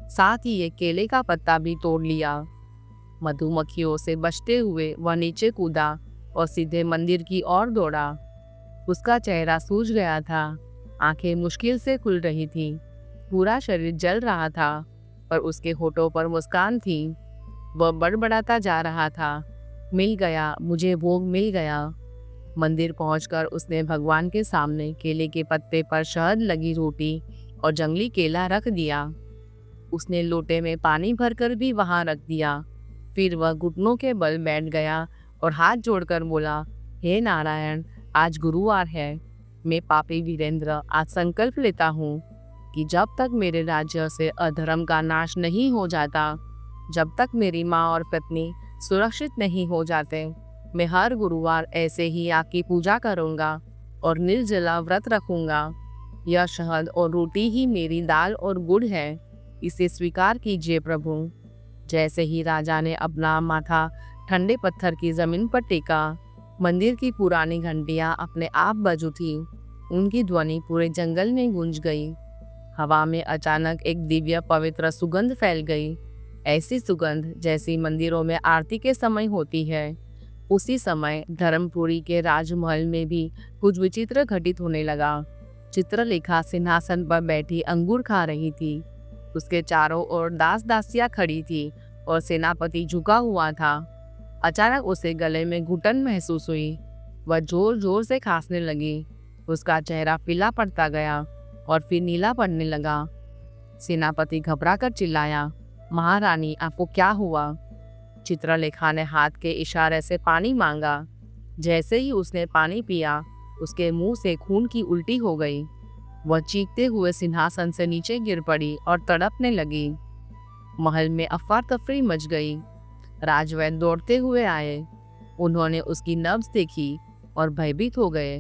साथ ही एक केले का पत्ता भी तोड़ लिया। मधुमक्खियों से बचते हुए वह नीचे कूदा और सीधे मंदिर की ओर दौड़ा। उसका चेहरा सूज गया था, आंखें मुश्किल से खुल रही थी, पूरा शरीर जल रहा था, पर उसके होठों पर मुस्कान थी। वह बड़बड़ाता जा रहा था, मिल गया, मुझे भोग मिल गया। मंदिर पहुंचकर उसने भगवान के सामने केले के पत्ते पर शहद लगी रोटी और जंगली केला रख दिया। उसने लोटे में पानी भरकर भी वहां रख दिया। फिर वह घुटनों के बल बैठ गया और हाथ जोड़कर बोला, हे नारायण, आज गुरुवार है। मैं पापी वीरेंद्र आज संकल्प लेता हूँ कि जब तक मेरे राज्य से अधर्म का नाश नहीं हो जाता, जब तक मेरी माँ और पत्नी सुरक्षित नहीं हो जाते, मैं हर गुरुवार ऐसे ही आपकी पूजा करूँगा और निर्जला व्रत रखूँगा। यह शहद और रोटी ही मेरी दाल और गुड़ है, इसे स्वीकार कीजिए प्रभु। जैसे ही राजा ने अपना माथा ठंडे पत्थर की जमीन पर टेका, मंदिर की पुरानी घंटियां अपने आप बज उठी। उनकी ध्वनि पूरे जंगल में गूंज गई। हवा में अचानक एक दिव्य पवित्र सुगंध फैल गई, ऐसी सुगंध जैसी मंदिरों में आरती के समय होती है। उसी समय धर्मपुरी के राजमहल में भी कुछ विचित्र घटित होने लगा। चित्रलेखा सिंहासन पर बैठी अंगूर खा रही थी। उसके चारों ओर दास दासियां खड़ी थी और सेनापति झुका हुआ था। अचानक उसे गले में घुटन महसूस हुई। वह जोर जोर से खांसने लगी। उसका चेहरा पीला पड़ता गया और फिर नीला पड़ने लगा। सेनापति घबराकर चिल्लाया, महारानी, आपको क्या हुआ? चित्रलेखा ने हाथ के इशारे से पानी मांगा। जैसे ही उसने पानी पिया, उसके मुंह से खून की उल्टी हो गई। वह चीखते हुए सिंहासन से नीचे गिर पड़ी और तड़पने लगी। महल में अफरा तफरी मच गई। राजवैद्य दौड़ते हुए आए। उन्होंने उसकी नब्ज देखी और भयभीत हो गए।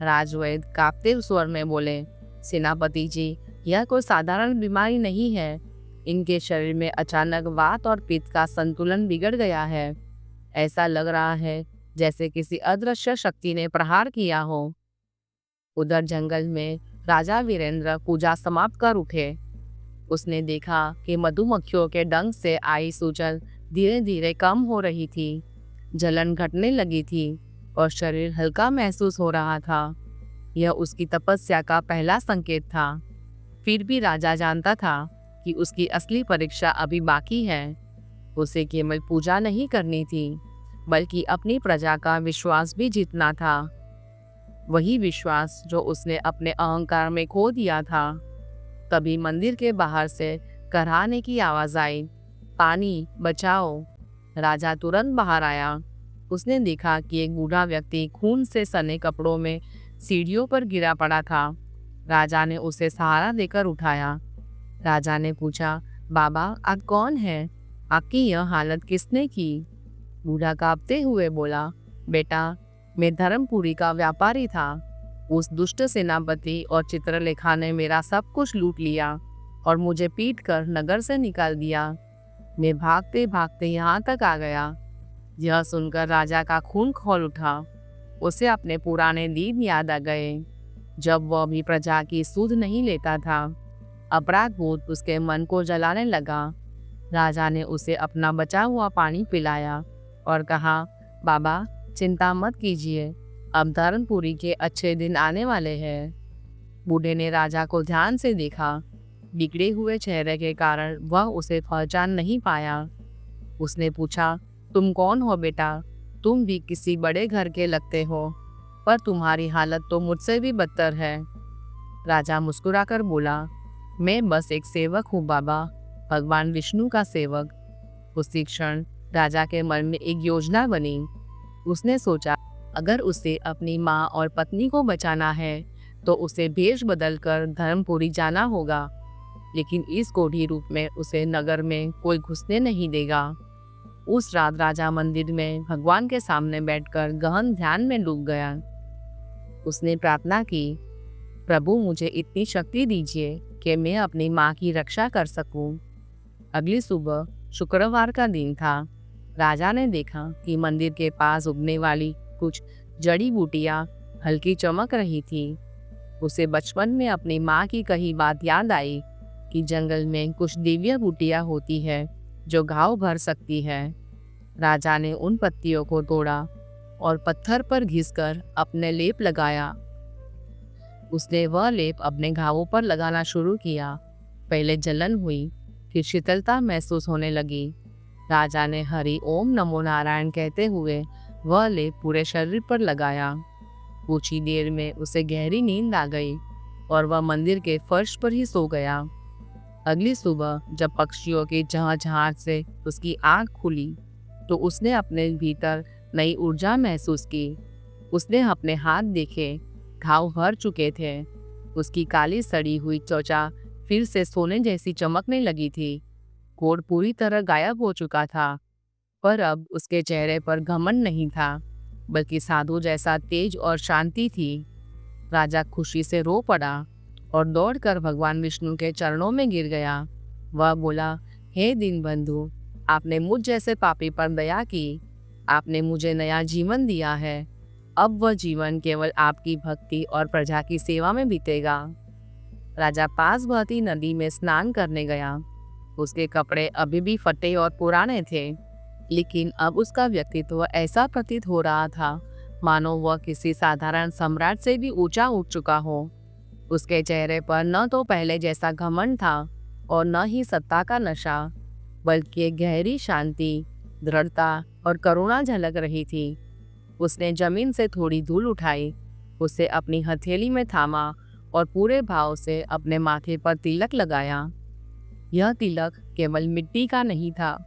राजवैद्य कांपते स्वर में बोले, सेनापति जी, यह कोई साधारण बीमारी नहीं है। इनके शरीर में अचानक वात और पित्त का संतुलन बिगड़ गया है। ऐसा लग रहा है जैसे किसी अदृश्य शक्ति ने प्रहार किया हो। उधर जंगल में राजा वीरेंद्र पूजा समाप्त कर उठे। उसने देखा कि मधुमक्खियों के डंक से आई सूजन धीरे धीरे कम हो रही थी, जलन घटने लगी थी और शरीर हल्का महसूस हो रहा था। यह उसकी तपस्या का पहला संकेत था। फिर भी राजा जानता था कि उसकी असली परीक्षा अभी बाकी है। उसे केवल पूजा नहीं करनी थी, बल्कि अपनी प्रजा का विश्वास भी जीतना था। वही विश्वास जो उसने अपने अहंकार में खो दिया था। तभी मंदिर के बाहर से कराहने की आवाज आई, पानी बचाओ। राजा तुरंत बाहर आया। उसने देखा कि एक बूढ़ा व्यक्ति खून से सने कपड़ों में सीढ़ियों पर गिरा पड़ा था। राजा ने उसे सहारा देकर उठाया। राजा ने पूछा, बाबा, आप कौन हैं? आपकी यह हालत किसने की? बूढ़ा कांपते हुए बोला, बेटा, मैं धर्मपुरी का व्यापारी था। उस दुष्ट सेनापति और चित्रलेखा ने मेरा सब कुछ लूट लिया और मुझे पीटकर नगर से निकाल दिया। मैं भागते भागते यहाँ तक आ गया। यह सुनकर राजा का खून खौल उठा। उसे अपने पुराने दिन याद आ गए, जब वह भी प्रजा की सुध नहीं लेता था। अपराध बोध उसके मन को जलाने लगा। राजा ने उसे अपना बचा हुआ पानी पिलाया और कहा, बाबा, चिंता मत कीजिए, अब धर्मपुरी के अच्छे दिन आने वाले हैं। बूढ़े ने राजा को ध्यान से देखा। बिगड़े हुए चेहरे के कारण वह उसे पहचान नहीं पाया। उसने पूछा, तुम कौन हो बेटा? तुम भी किसी बड़े घर के लगते हो, पर तुम्हारी हालत तो मुझसे भी बदतर है। राजा मुस्कुराकर बोला, मैं बस एक सेवक हूँ बाबा, भगवान विष्णु का सेवक। उसी क्षण राजा के मन में एक योजना बनी। उसने सोचा, अगर उसे अपनी माँ और पत्नी को बचाना है तो उसे भेष बदलकर धर्मपुरी जाना होगा, लेकिन इस कोढ़ी रूप में उसे नगर में कोई घुसने नहीं देगा। उस रात राजा मंदिर में भगवान के सामने बैठकर गहन ध्यान में डूब गया। उसने प्रार्थना की, प्रभु, मुझे इतनी शक्ति दीजिए कि मैं अपनी माँ की रक्षा कर सकूं। अगली सुबह शुक्रवार का दिन था। राजा ने देखा कि मंदिर के पास उगने वाली कुछ जड़ी बूटियां हल्की चमक रही थी। उसे बचपन में अपनी माँ की कही बात याद आई कि जंगल में कुछ दिव्य बूटियां होती है जो घाव भर सकती है। राजा ने उन पत्तियों को तोड़ा और पत्थर पर घिसकर अपने लेप लगाया। उसने वह लेप अपने घावों पर लगाना शुरू किया। पहले जलन हुई, फिर शीतलता महसूस होने लगी। राजा ने हरि ओम नमो नारायण कहते हुए वह लेप पूरे शरीर पर लगाया। कुछ ही देर में उसे गहरी नींद आ गई और वह मंदिर के फर्श पर ही सो गया। अगली सुबह जब पक्षियों की चहचहाहट से उसकी आंख खुली तो उसने अपने भीतर नई ऊर्जा महसूस की। उसने अपने हाथ देखे, घाव भर चुके थे। उसकी काली सड़ी हुई त्वचा फिर से सोने जैसी चमकने लगी थी। कोढ़ पूरी तरह गायब हो चुका था, पर अब उसके चेहरे पर घमंड नहीं था, बल्कि साधु जैसा तेज और शांति थी। राजा खुशी से रो पड़ा और दौड़कर भगवान विष्णु के चरणों में गिर गया। वह बोला, हे दीनबंधु, आपने मुझ जैसे पापी पर दया की। आपने मुझे नया जीवन दिया है। अब वह जीवन केवल आपकी भक्ति और प्रजा की सेवा में बीतेगा। राजा पास बहती नदी में स्नान करने गया। उसके कपड़े अभी भी फटे और पुराने थे, लेकिन अब उसका व्यक्तित्व ऐसा प्रतीत हो रहा था मानो वह किसी साधारण सम्राट से भी ऊंचा उठ चुका हो। उसके चेहरे पर न तो पहले जैसा घमंड था और न ही सत्ता का नशा, बल्कि एक गहरी शांति, दृढ़ता और करुणा झलक रही थी। उसने जमीन से थोड़ी धूल उठाई, उसे अपनी हथेली में थामा और पूरे भाव से अपने माथे पर तिलक लगाया। यह तिलक केवल मिट्टी का नहीं था,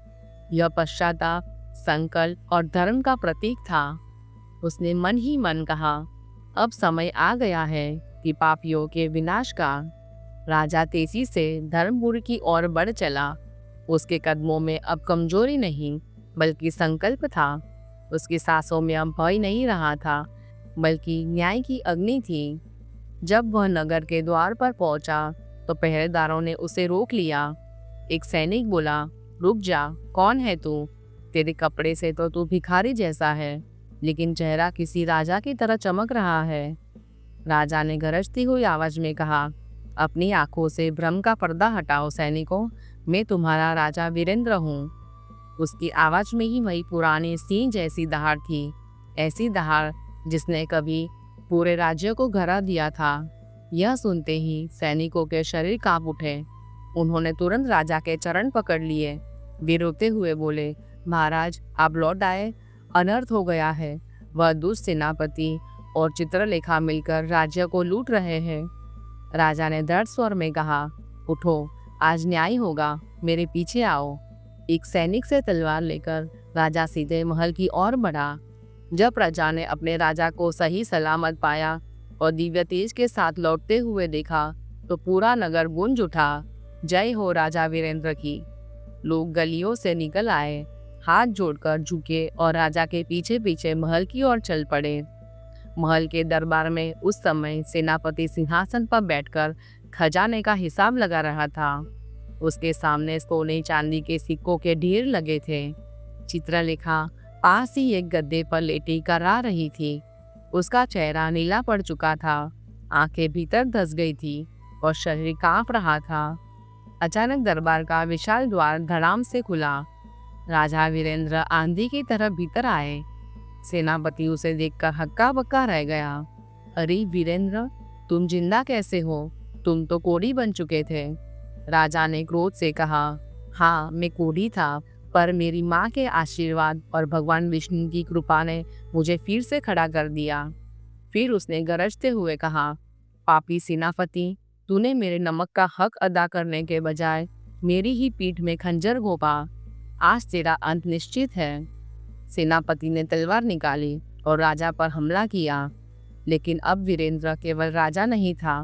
यह पश्चाताप, संकल्प और धर्म का प्रतीक था। उसने मन ही मन कहा, अब समय आ गया है कि पापियों के विनाश का। राजा तेजी से धर्मपुर की ओर बढ़ चला। उसके कदमों में अब कमजोरी नहीं, बल्कि संकल्प था। उसकी सांसों में अब भय नहीं रहा था, बल्कि न्याय की अग्नि थी। जब वह नगर के द्वार पर पहुंचा तो पहरेदारों ने उसे रोक लिया। एक सैनिक बोला, रुक जा, कौन है तू? तेरे कपड़े से तो तू भिखारी जैसा है, लेकिन चेहरा किसी राजा की तरह चमक रहा है। राजा ने गरजती हुई आवाज में कहा, अपनी आंखों से भ्रम का पर्दा हटाओ सैनिकों, मैं तुम्हारा राजा वीरेंद्र हूँ। उसकी आवाज में ही वही पुरानी सिंह जैसी दहाड़ थी, ऐसी दहाड़ जिसने कभी पूरे राज्य को घरा दिया था। यह सुनते ही सैनिकों के शरीर कांप उठे। उन्होंने तुरंत राजा के चरण पकड़ लिए। वे रोते हुए बोले, महाराज, आप लौट आए, अनर्थ हो गया है। वह दुष्ट सेनापति और चित्रलेखा मिलकर राज्य को लूट रहे हैं। राजा ने दृढ़ स्वर में कहा, उठो, आज न्याय होगा, मेरे पीछे आओ। एक सैनिक से तलवार लेकर राजा सीधे महल की ओर बढ़ा। जब प्रजा ने अपने राजा को सही सलामत पाया और दिव्य तेज के साथ लौटते हुए देखा तो पूरा नगर गूंज उठा, जय हो राजा वीरेंद्र की। लोग गलियों से निकल आए, हाथ जोड़कर झुके और राजा के पीछे पीछे महल की ओर चल पड़े। महल के दरबार में उस समय सेनापति सिंहासन पर बैठकर खजाने का हिसाब लगा रहा था। उसके सामने सोने चांदी के सिक्कों के ढेर लगे थे। चित्रलेखा पास ही एक गद्दे पर लेटी करा रही थी। उसका चेहरा नीला पड़ चुका था, आंखें भीतर धंस गई थी और शरीर कांप रहा था। अचानक दरबार का विशाल द्वार धड़ाम से खुला। राजा वीरेंद्र आंधी की तरह भीतर आए। सेनापति उसे देखकर हक्का बक्का रह गया। अरे वीरेंद्र, तुम जिंदा कैसे हो? तुम तो कोढ़ी बन चुके थे। राजा ने क्रोध से कहा, हाँ, मैं कोढ़ी था, पर मेरी माँ के आशीर्वाद और भगवान विष्णु की कृपा ने मुझे फिर से खड़ा कर दिया। फिर उसने गरजते हुए कहा, पापी सेनापति, तूने मेरे नमक का हक अदा करने के बजाय मेरी ही पीठ में खंजर घोंपा। आज तेरा अंत निश्चित है। सेनापति ने तलवार निकाली और राजा पर हमला किया। लेकिन अब वीरेंद्र केवल राजा नहीं था,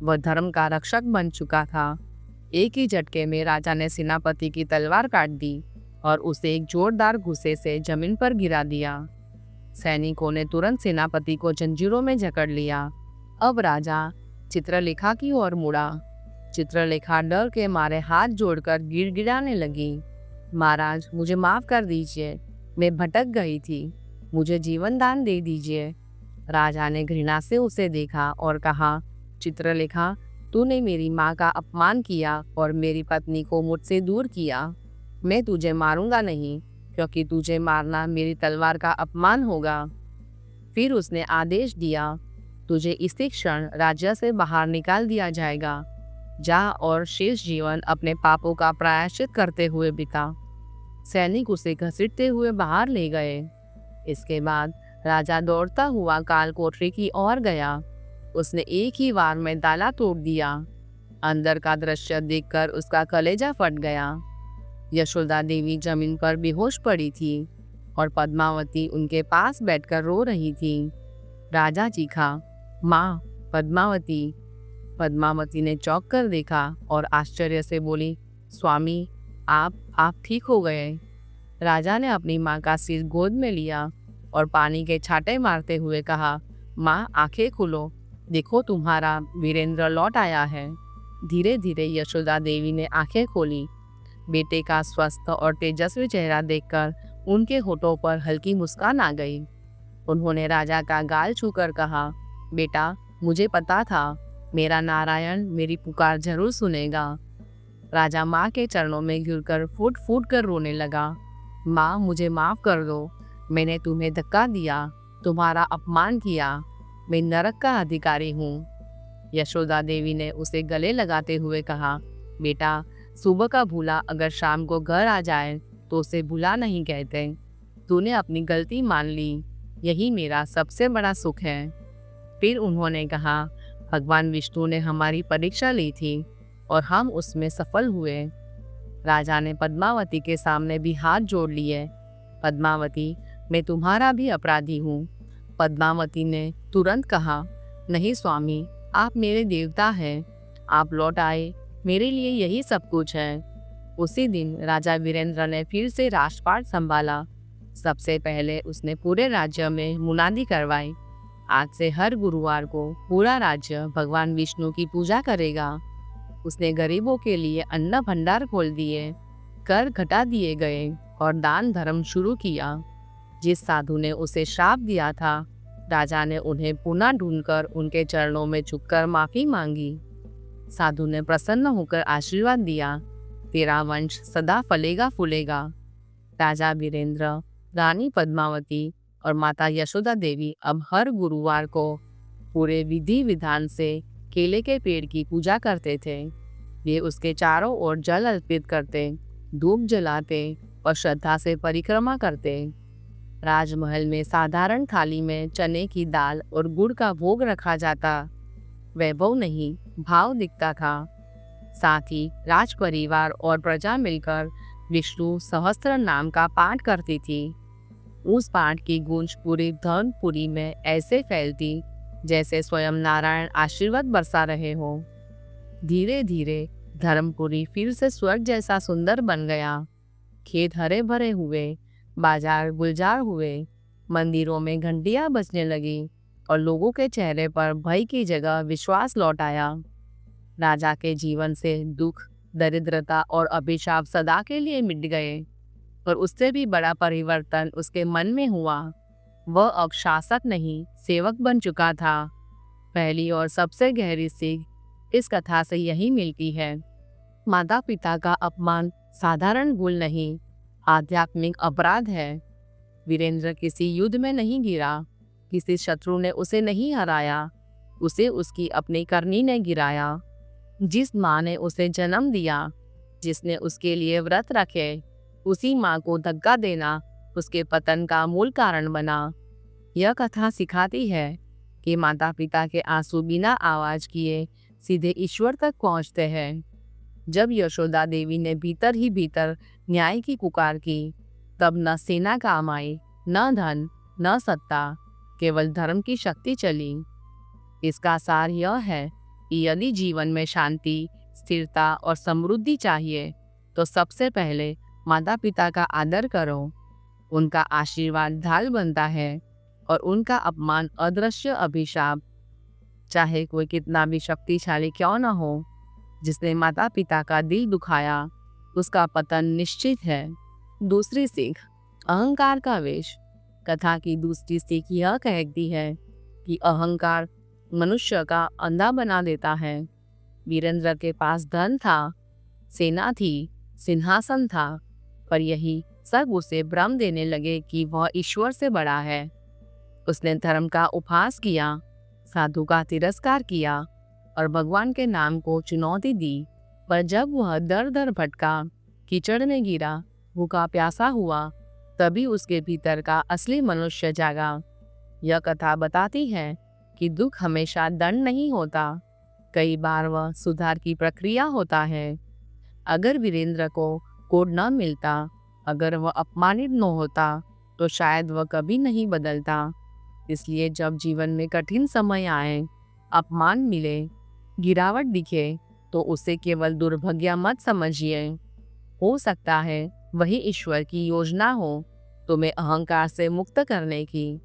वह धर्म का रक्षक बन चुका था। एक ही झटके में राजा ने सेनापति की तलवार काट दी और उसे एक जोरदार घुसे से जमीन पर गिरा दिया। सैनिकों ने तुरंत सेनापति को जंजीरों में जकड़ लिया। अब राजा चित्रलेखा की ओर मुड़ा। चित्रलेखा डर के मारे हाथ जोड़कर गिड़गिड़ाने लगी, महाराज, मुझे माफ कर दीजिए, मैं भटक गई थी, मुझे जीवन दान दे दीजिए। राजा ने घृणा से उसे देखा और कहा, चित्रलेखा, तूने मेरी माँ का अपमान किया और मेरी पत्नी को मुझसे दूर किया। मैं तुझे मारूंगा नहीं, क्योंकि तुझे मारना मेरी तलवार का अपमान होगा। फिर उसने आदेश दिया, तुझे इसी क्षण राज्य से बाहर निकाल दिया जाएगा। जा और शेष जीवन अपने पापों का प्रायश्चित करते हुए बिता। सैनिक उसे घसीटते हुए बाहर ले गए। इसके बाद राजा दौड़ता हुआ काल कोठरी की ओर गया। उसने एक ही वार में ताला तोड़ दिया। अंदर का दृश्य देखकर उसका कलेजा फट गया। यशोदा देवी जमीन पर बेहोश पड़ी थी और पद्मावती उनके पास बैठकर रो रही थी। राजा चीखा, माँ, पद्मावती। पद्मावती ने चौंक कर देखा और आश्चर्य से बोली, स्वामी, आप ठीक हो गए। राजा ने अपनी माँ का सिर गोद में लिया और पानी के छांटे मारते हुए कहा, माँ, आंखें खोलो, देखो तुम्हारा वीरेंद्र लौट आया है। धीरे धीरे यशोदा देवी ने आंखें खोली। बेटे का स्वस्थ और तेजस्वी चेहरा देखकर उनके होठों पर हल्की मुस्कान आ गई। उन्होंने राजा का गाल छूकर कहा, बेटा, मुझे पता था मेरा नारायण मेरी पुकार जरूर सुनेगा। राजा माँ के चरणों में गिरकर फूट फूट कर रोने लगा। माँ, मुझे माफ कर दो। मैंने तुम्हें धक्का दिया, तुम्हारा अपमान किया। मैं नरक का अधिकारी हूँ। यशोदा देवी ने उसे गले लगाते हुए कहा, बेटा, सुबह का भूला अगर शाम को घर आ जाए तो उसे भूला नहीं कहते। तूने अपनी गलती मान ली, यही मेरा सबसे बड़ा सुख है। फिर उन्होंने कहा, भगवान विष्णु ने हमारी परीक्षा ली थी और हम उसमें सफल हुए। राजा ने पद्मावती के सामने भी हाथ जोड़ लिए। पद्मावती, मैं तुम्हारा भी अपराधी हूँ। पद्मावती ने तुरंत कहा, नहीं स्वामी, आप मेरे देवता हैं। आप लौट आए, मेरे लिए यही सब कुछ है। उसी दिन राजा वीरेंद्र ने फिर से राष्ट्रपाट संभाला। सबसे पहले उसने पूरे राज्य में मुनादी करवाई, आज से हर गुरुवार को पूरा राज्य भगवान विष्णु की पूजा करेगा। उसने गरीबों के लिए अन्न भंडार खोल दिए, कर घटा दिए गए और दान धर्म शुरू किया। जिस साधु ने उसे श्राप दिया था, राजा ने उन्हें पुनः ढूंढकर उनके चरणों में झुककर माफी मांगी। साधु ने प्रसन्न होकर आशीर्वाद दिया, तेरा वंश सदा फलेगा फूलेगा। राजा वीरेंद्र, रानी पद्मावती और माता यशोदा देवी अब हर गुरुवार को पूरे विधि विधान से केले के पेड़ की पूजा करते थे। वे उसके चारों ओर जल अर्पित करते, धूप जलाते और श्रद्धा से परिक्रमा करते। राजमहल में साधारण थाली में चने की दाल और गुड़ का भोग रखा जाता। वैभव नहीं, भाव दिखता था। साथ ही राज परिवार और प्रजा मिलकर विष्णु सहस्त्र नाम का पाठ करती थी। उस पाठ की गूंज पूरी धर्मपुरी में ऐसे फैलती जैसे स्वयं नारायण आशीर्वाद बरसा रहे हो। धीरे धीरे धर्मपुरी फिर से स्वर्ग जैसा सुंदर बन गया। खेत हरे भरे हुए, बाजार गुलजार हुए, मंदिरों में घंटियां बजने लगी और लोगों के चेहरे पर भय की जगह विश्वास लौट आया। राजा के जीवन से दुख, दरिद्रता और अभिशाप सदा के लिए मिट गए, पर उससे भी बड़ा परिवर्तन उसके मन में हुआ। वह अब शासक नहीं, सेवक बन चुका था। पहली और सबसे गहरी सीख इस कथा से यही मिलती है, माता पिता का अपमान साधारण भूल नहीं, आध्यात्मिक अपराध है। वीरेंद्र किसी युद्ध में नहीं गिरा, किसी शत्रु ने उसे नहीं हराया, उसे उसकी अपनी करनी ने गिराया। जिस माँ ने उसे जन्म दिया, जिसने उसके लिए व्रत रखे, उसी माँ को धक्का देना उसके पतन का मूल कारण बना। यह कथा सिखाती है कि माता पिता के आंसू बिना आवाज किए सीधे ईश्वर तक पहुँचते हैं। जब यशोदा देवी ने भीतर ही भीतर न्याय की पुकार की, तब न सेना काम आई, न धन, न सत्ता, केवल धर्म की शक्ति चली। इसका सार यह है कि यदि जीवन में शांति, स्थिरता और समृद्धि चाहिए तो सबसे पहले माता पिता का आदर करो। उनका आशीर्वाद ढाल बनता है और उनका अपमान अदृश्य अभिशाप। चाहे कोई कितना भी शक्तिशाली क्यों न हो, जिसने माता पिता का दिल दुखाया, उसका पतन निश्चित है। दूसरी सीख, अहंकार का वेश। कथा की दूसरी सीख यह कहती है कि अहंकार मनुष्य का अंधा बना देता है। वीरेंद्र के पास धन था, सेना थी, सिंहासन था, पर यही सब उसे भ्रम देने लगे कि वह ईश्वर से बड़ा है। उसने धर्म का उपहास किया, साधु का तिरस्कार किया और भगवान के नाम को चुनौती दी। पर जब वह दर दर भटका, कीचड़ में गिरा, भूखा प्यासा हुआ, तभी उसके भीतर का असली मनुष्य जागा। यह कथा बताती है कि दुख हमेशा दंड नहीं होता, कई बार वह सुधार की प्रक्रिया होता है। अगर वीरेंद्र को कोड न मिलता, अगर वह अपमानित न होता, तो शायद वह कभी नहीं बदलता। इसलिए जब जीवन में कठिन समय आए, अपमान मिले, गिरावट दिखे, तो उसे केवल दुर्भाग्य मत समझिए। हो सकता है वही ईश्वर की योजना हो तुम्हें अहंकार से मुक्त करने की।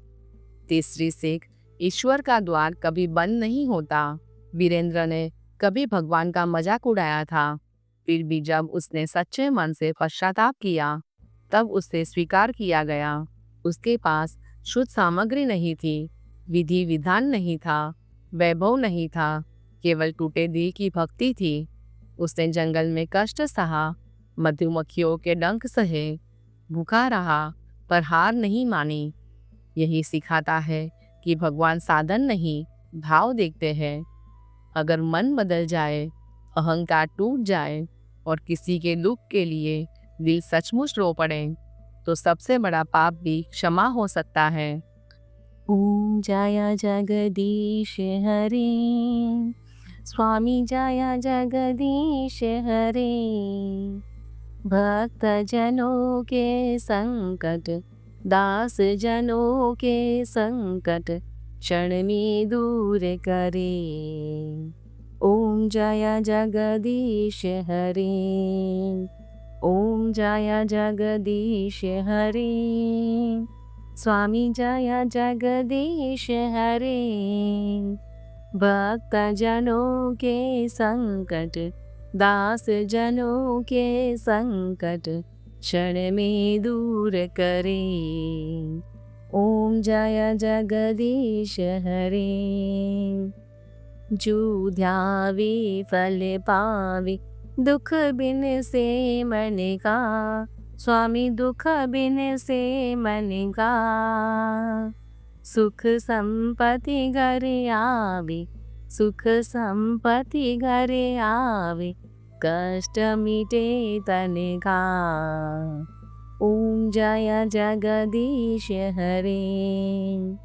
तीसरी सीख, ईश्वर का द्वार कभी बंद नहीं होता। वीरेंद्र ने कभी भगवान का मजाक उड़ाया था, फिर भी जब उसने सच्चे मन से पश्चाताप किया, तब उसे स्वीकार किया गया। उसके पास शुद्ध सामग्री नहीं थी, विधि विधान नहीं था, वैभव नहीं था, केवल टूटे दिल की भक्ति थी। उसने जंगल में कष्ट सहा, मधुमक्खियों के डंक सहे, भूखा रहा, पर हार नहीं मानी। यही सिखाता है कि भगवान साधन नहीं, भाव देखते हैं। अगर मन बदल जाए, अहंकार टूट जाए और किसी के दुख के लिए दिल सचमुच रो पड़े, तो सबसे बड़ा पाप भी क्षमा हो सकता है। ओम जय जगदीश हरे, स्वामी जय जगदीश हरे। भक्त जनों के संकट, दास जनों के संकट, क्षण में दूर करे। ओम जय जगदीश हरे, ओम जय जगदीश हरे। स्वामी जय जगदीश हरे। भक्त जनों के संकट, दास जनों के संकट, क्षण में दूर करे। ओम जय जगदीश हरे। जो ध्यावे फल पावे, दुख बिन से मन का। स्वामी दुख बिन से मन का। सुख संपत्ति घर आवे, सुख संपत्ति घर आवे, कष्ट मिटे तन का। ओम जय जगदीश हरे।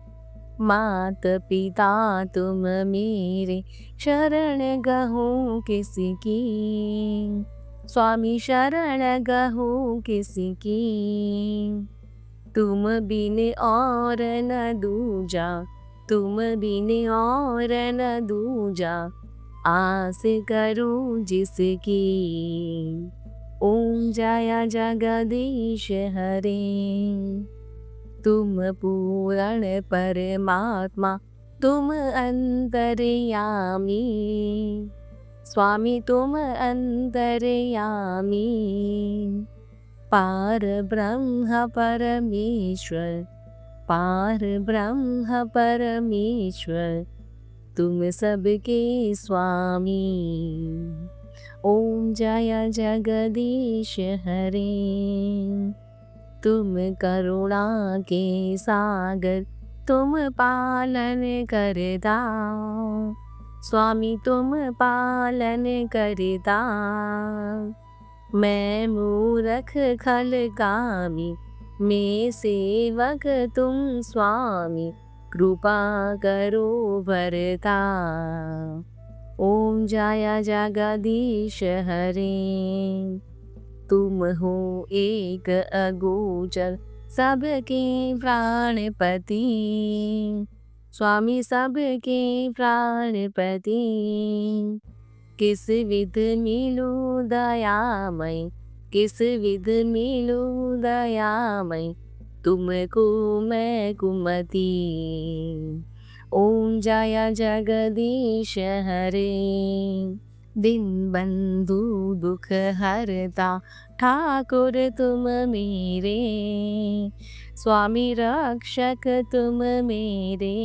मात पिता तुम मेरे, शरण गहूँ किसकी। स्वामी शरण गहूँ किसकी। तुम बिन और न दूजा, तुम बिन और न दूजा, आस करूं जिसकी। ओम जय जगदीश हरे। तुम पूर्ण परमात्मा, तुम अंतर्यामी। स्वामी तुम अंतर्यामी। पार ब्रह्म परमेश्वर, पार ब्रह्म परमेश्वर, तुम सबके स्वामी। ओम जय जगदीश हरे। तुम करुणा के सागर, तुम पालन करता। स्वामी तुम पालन करता। मैं मूरख खलकामी, मैं सेवक तुम स्वामी, कृपा करो भरता। ओम जय जगदीश हरे। तुम हो एक अगोचर, सबके प्राणपति। स्वामी सबके प्राणपति। किस विध मिलू दयामय, किस विध मिलू दयामय, तुमको मैं कुमति। ओम जय जगदीश हरे। दिन बंधु दुख हरता ठाकुर तुम मेरे, स्वामी रक्षक तुम मेरे।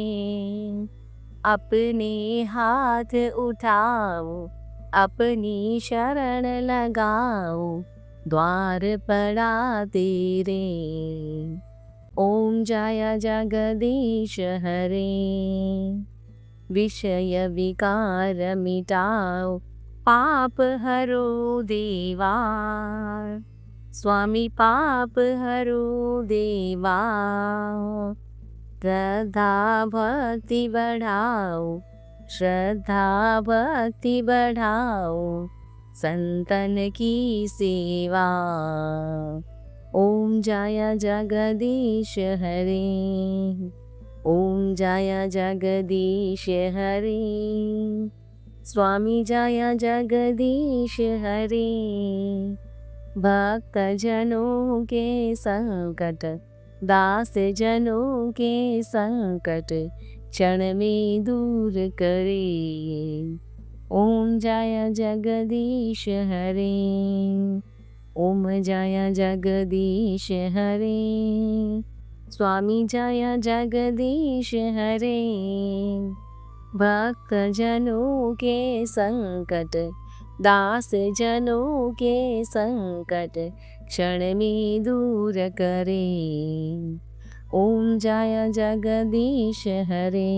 अपने हाथ उठाओ, अपनी शरण लगाओ, द्वार पड़ा तेरे। ओम जय जगदीश हरे, विषय विकार मिटाओ, पाप हरो देवा, स्वामी पाप हरो देवा। श्रद्धा भक्ति बढ़ाओ, श्रद्धा भक्ति बढ़ाओ, संतन की सेवा। ओम जय जगदीश हरे, ओम जय जगदीश हरे, स्वामी जय जगदीश हरे। भक्त जनों के संकट, दास जनों के संकट, क्षण में दूर करे। ओम जय जगदीश हरे, ओम जय जगदीश हरे, स्वामी जय जगदीश हरे। भक्त जनों के संकट, दास जनों के संकट, क्षण में दूर करे। ओम जय जगदीश हरे।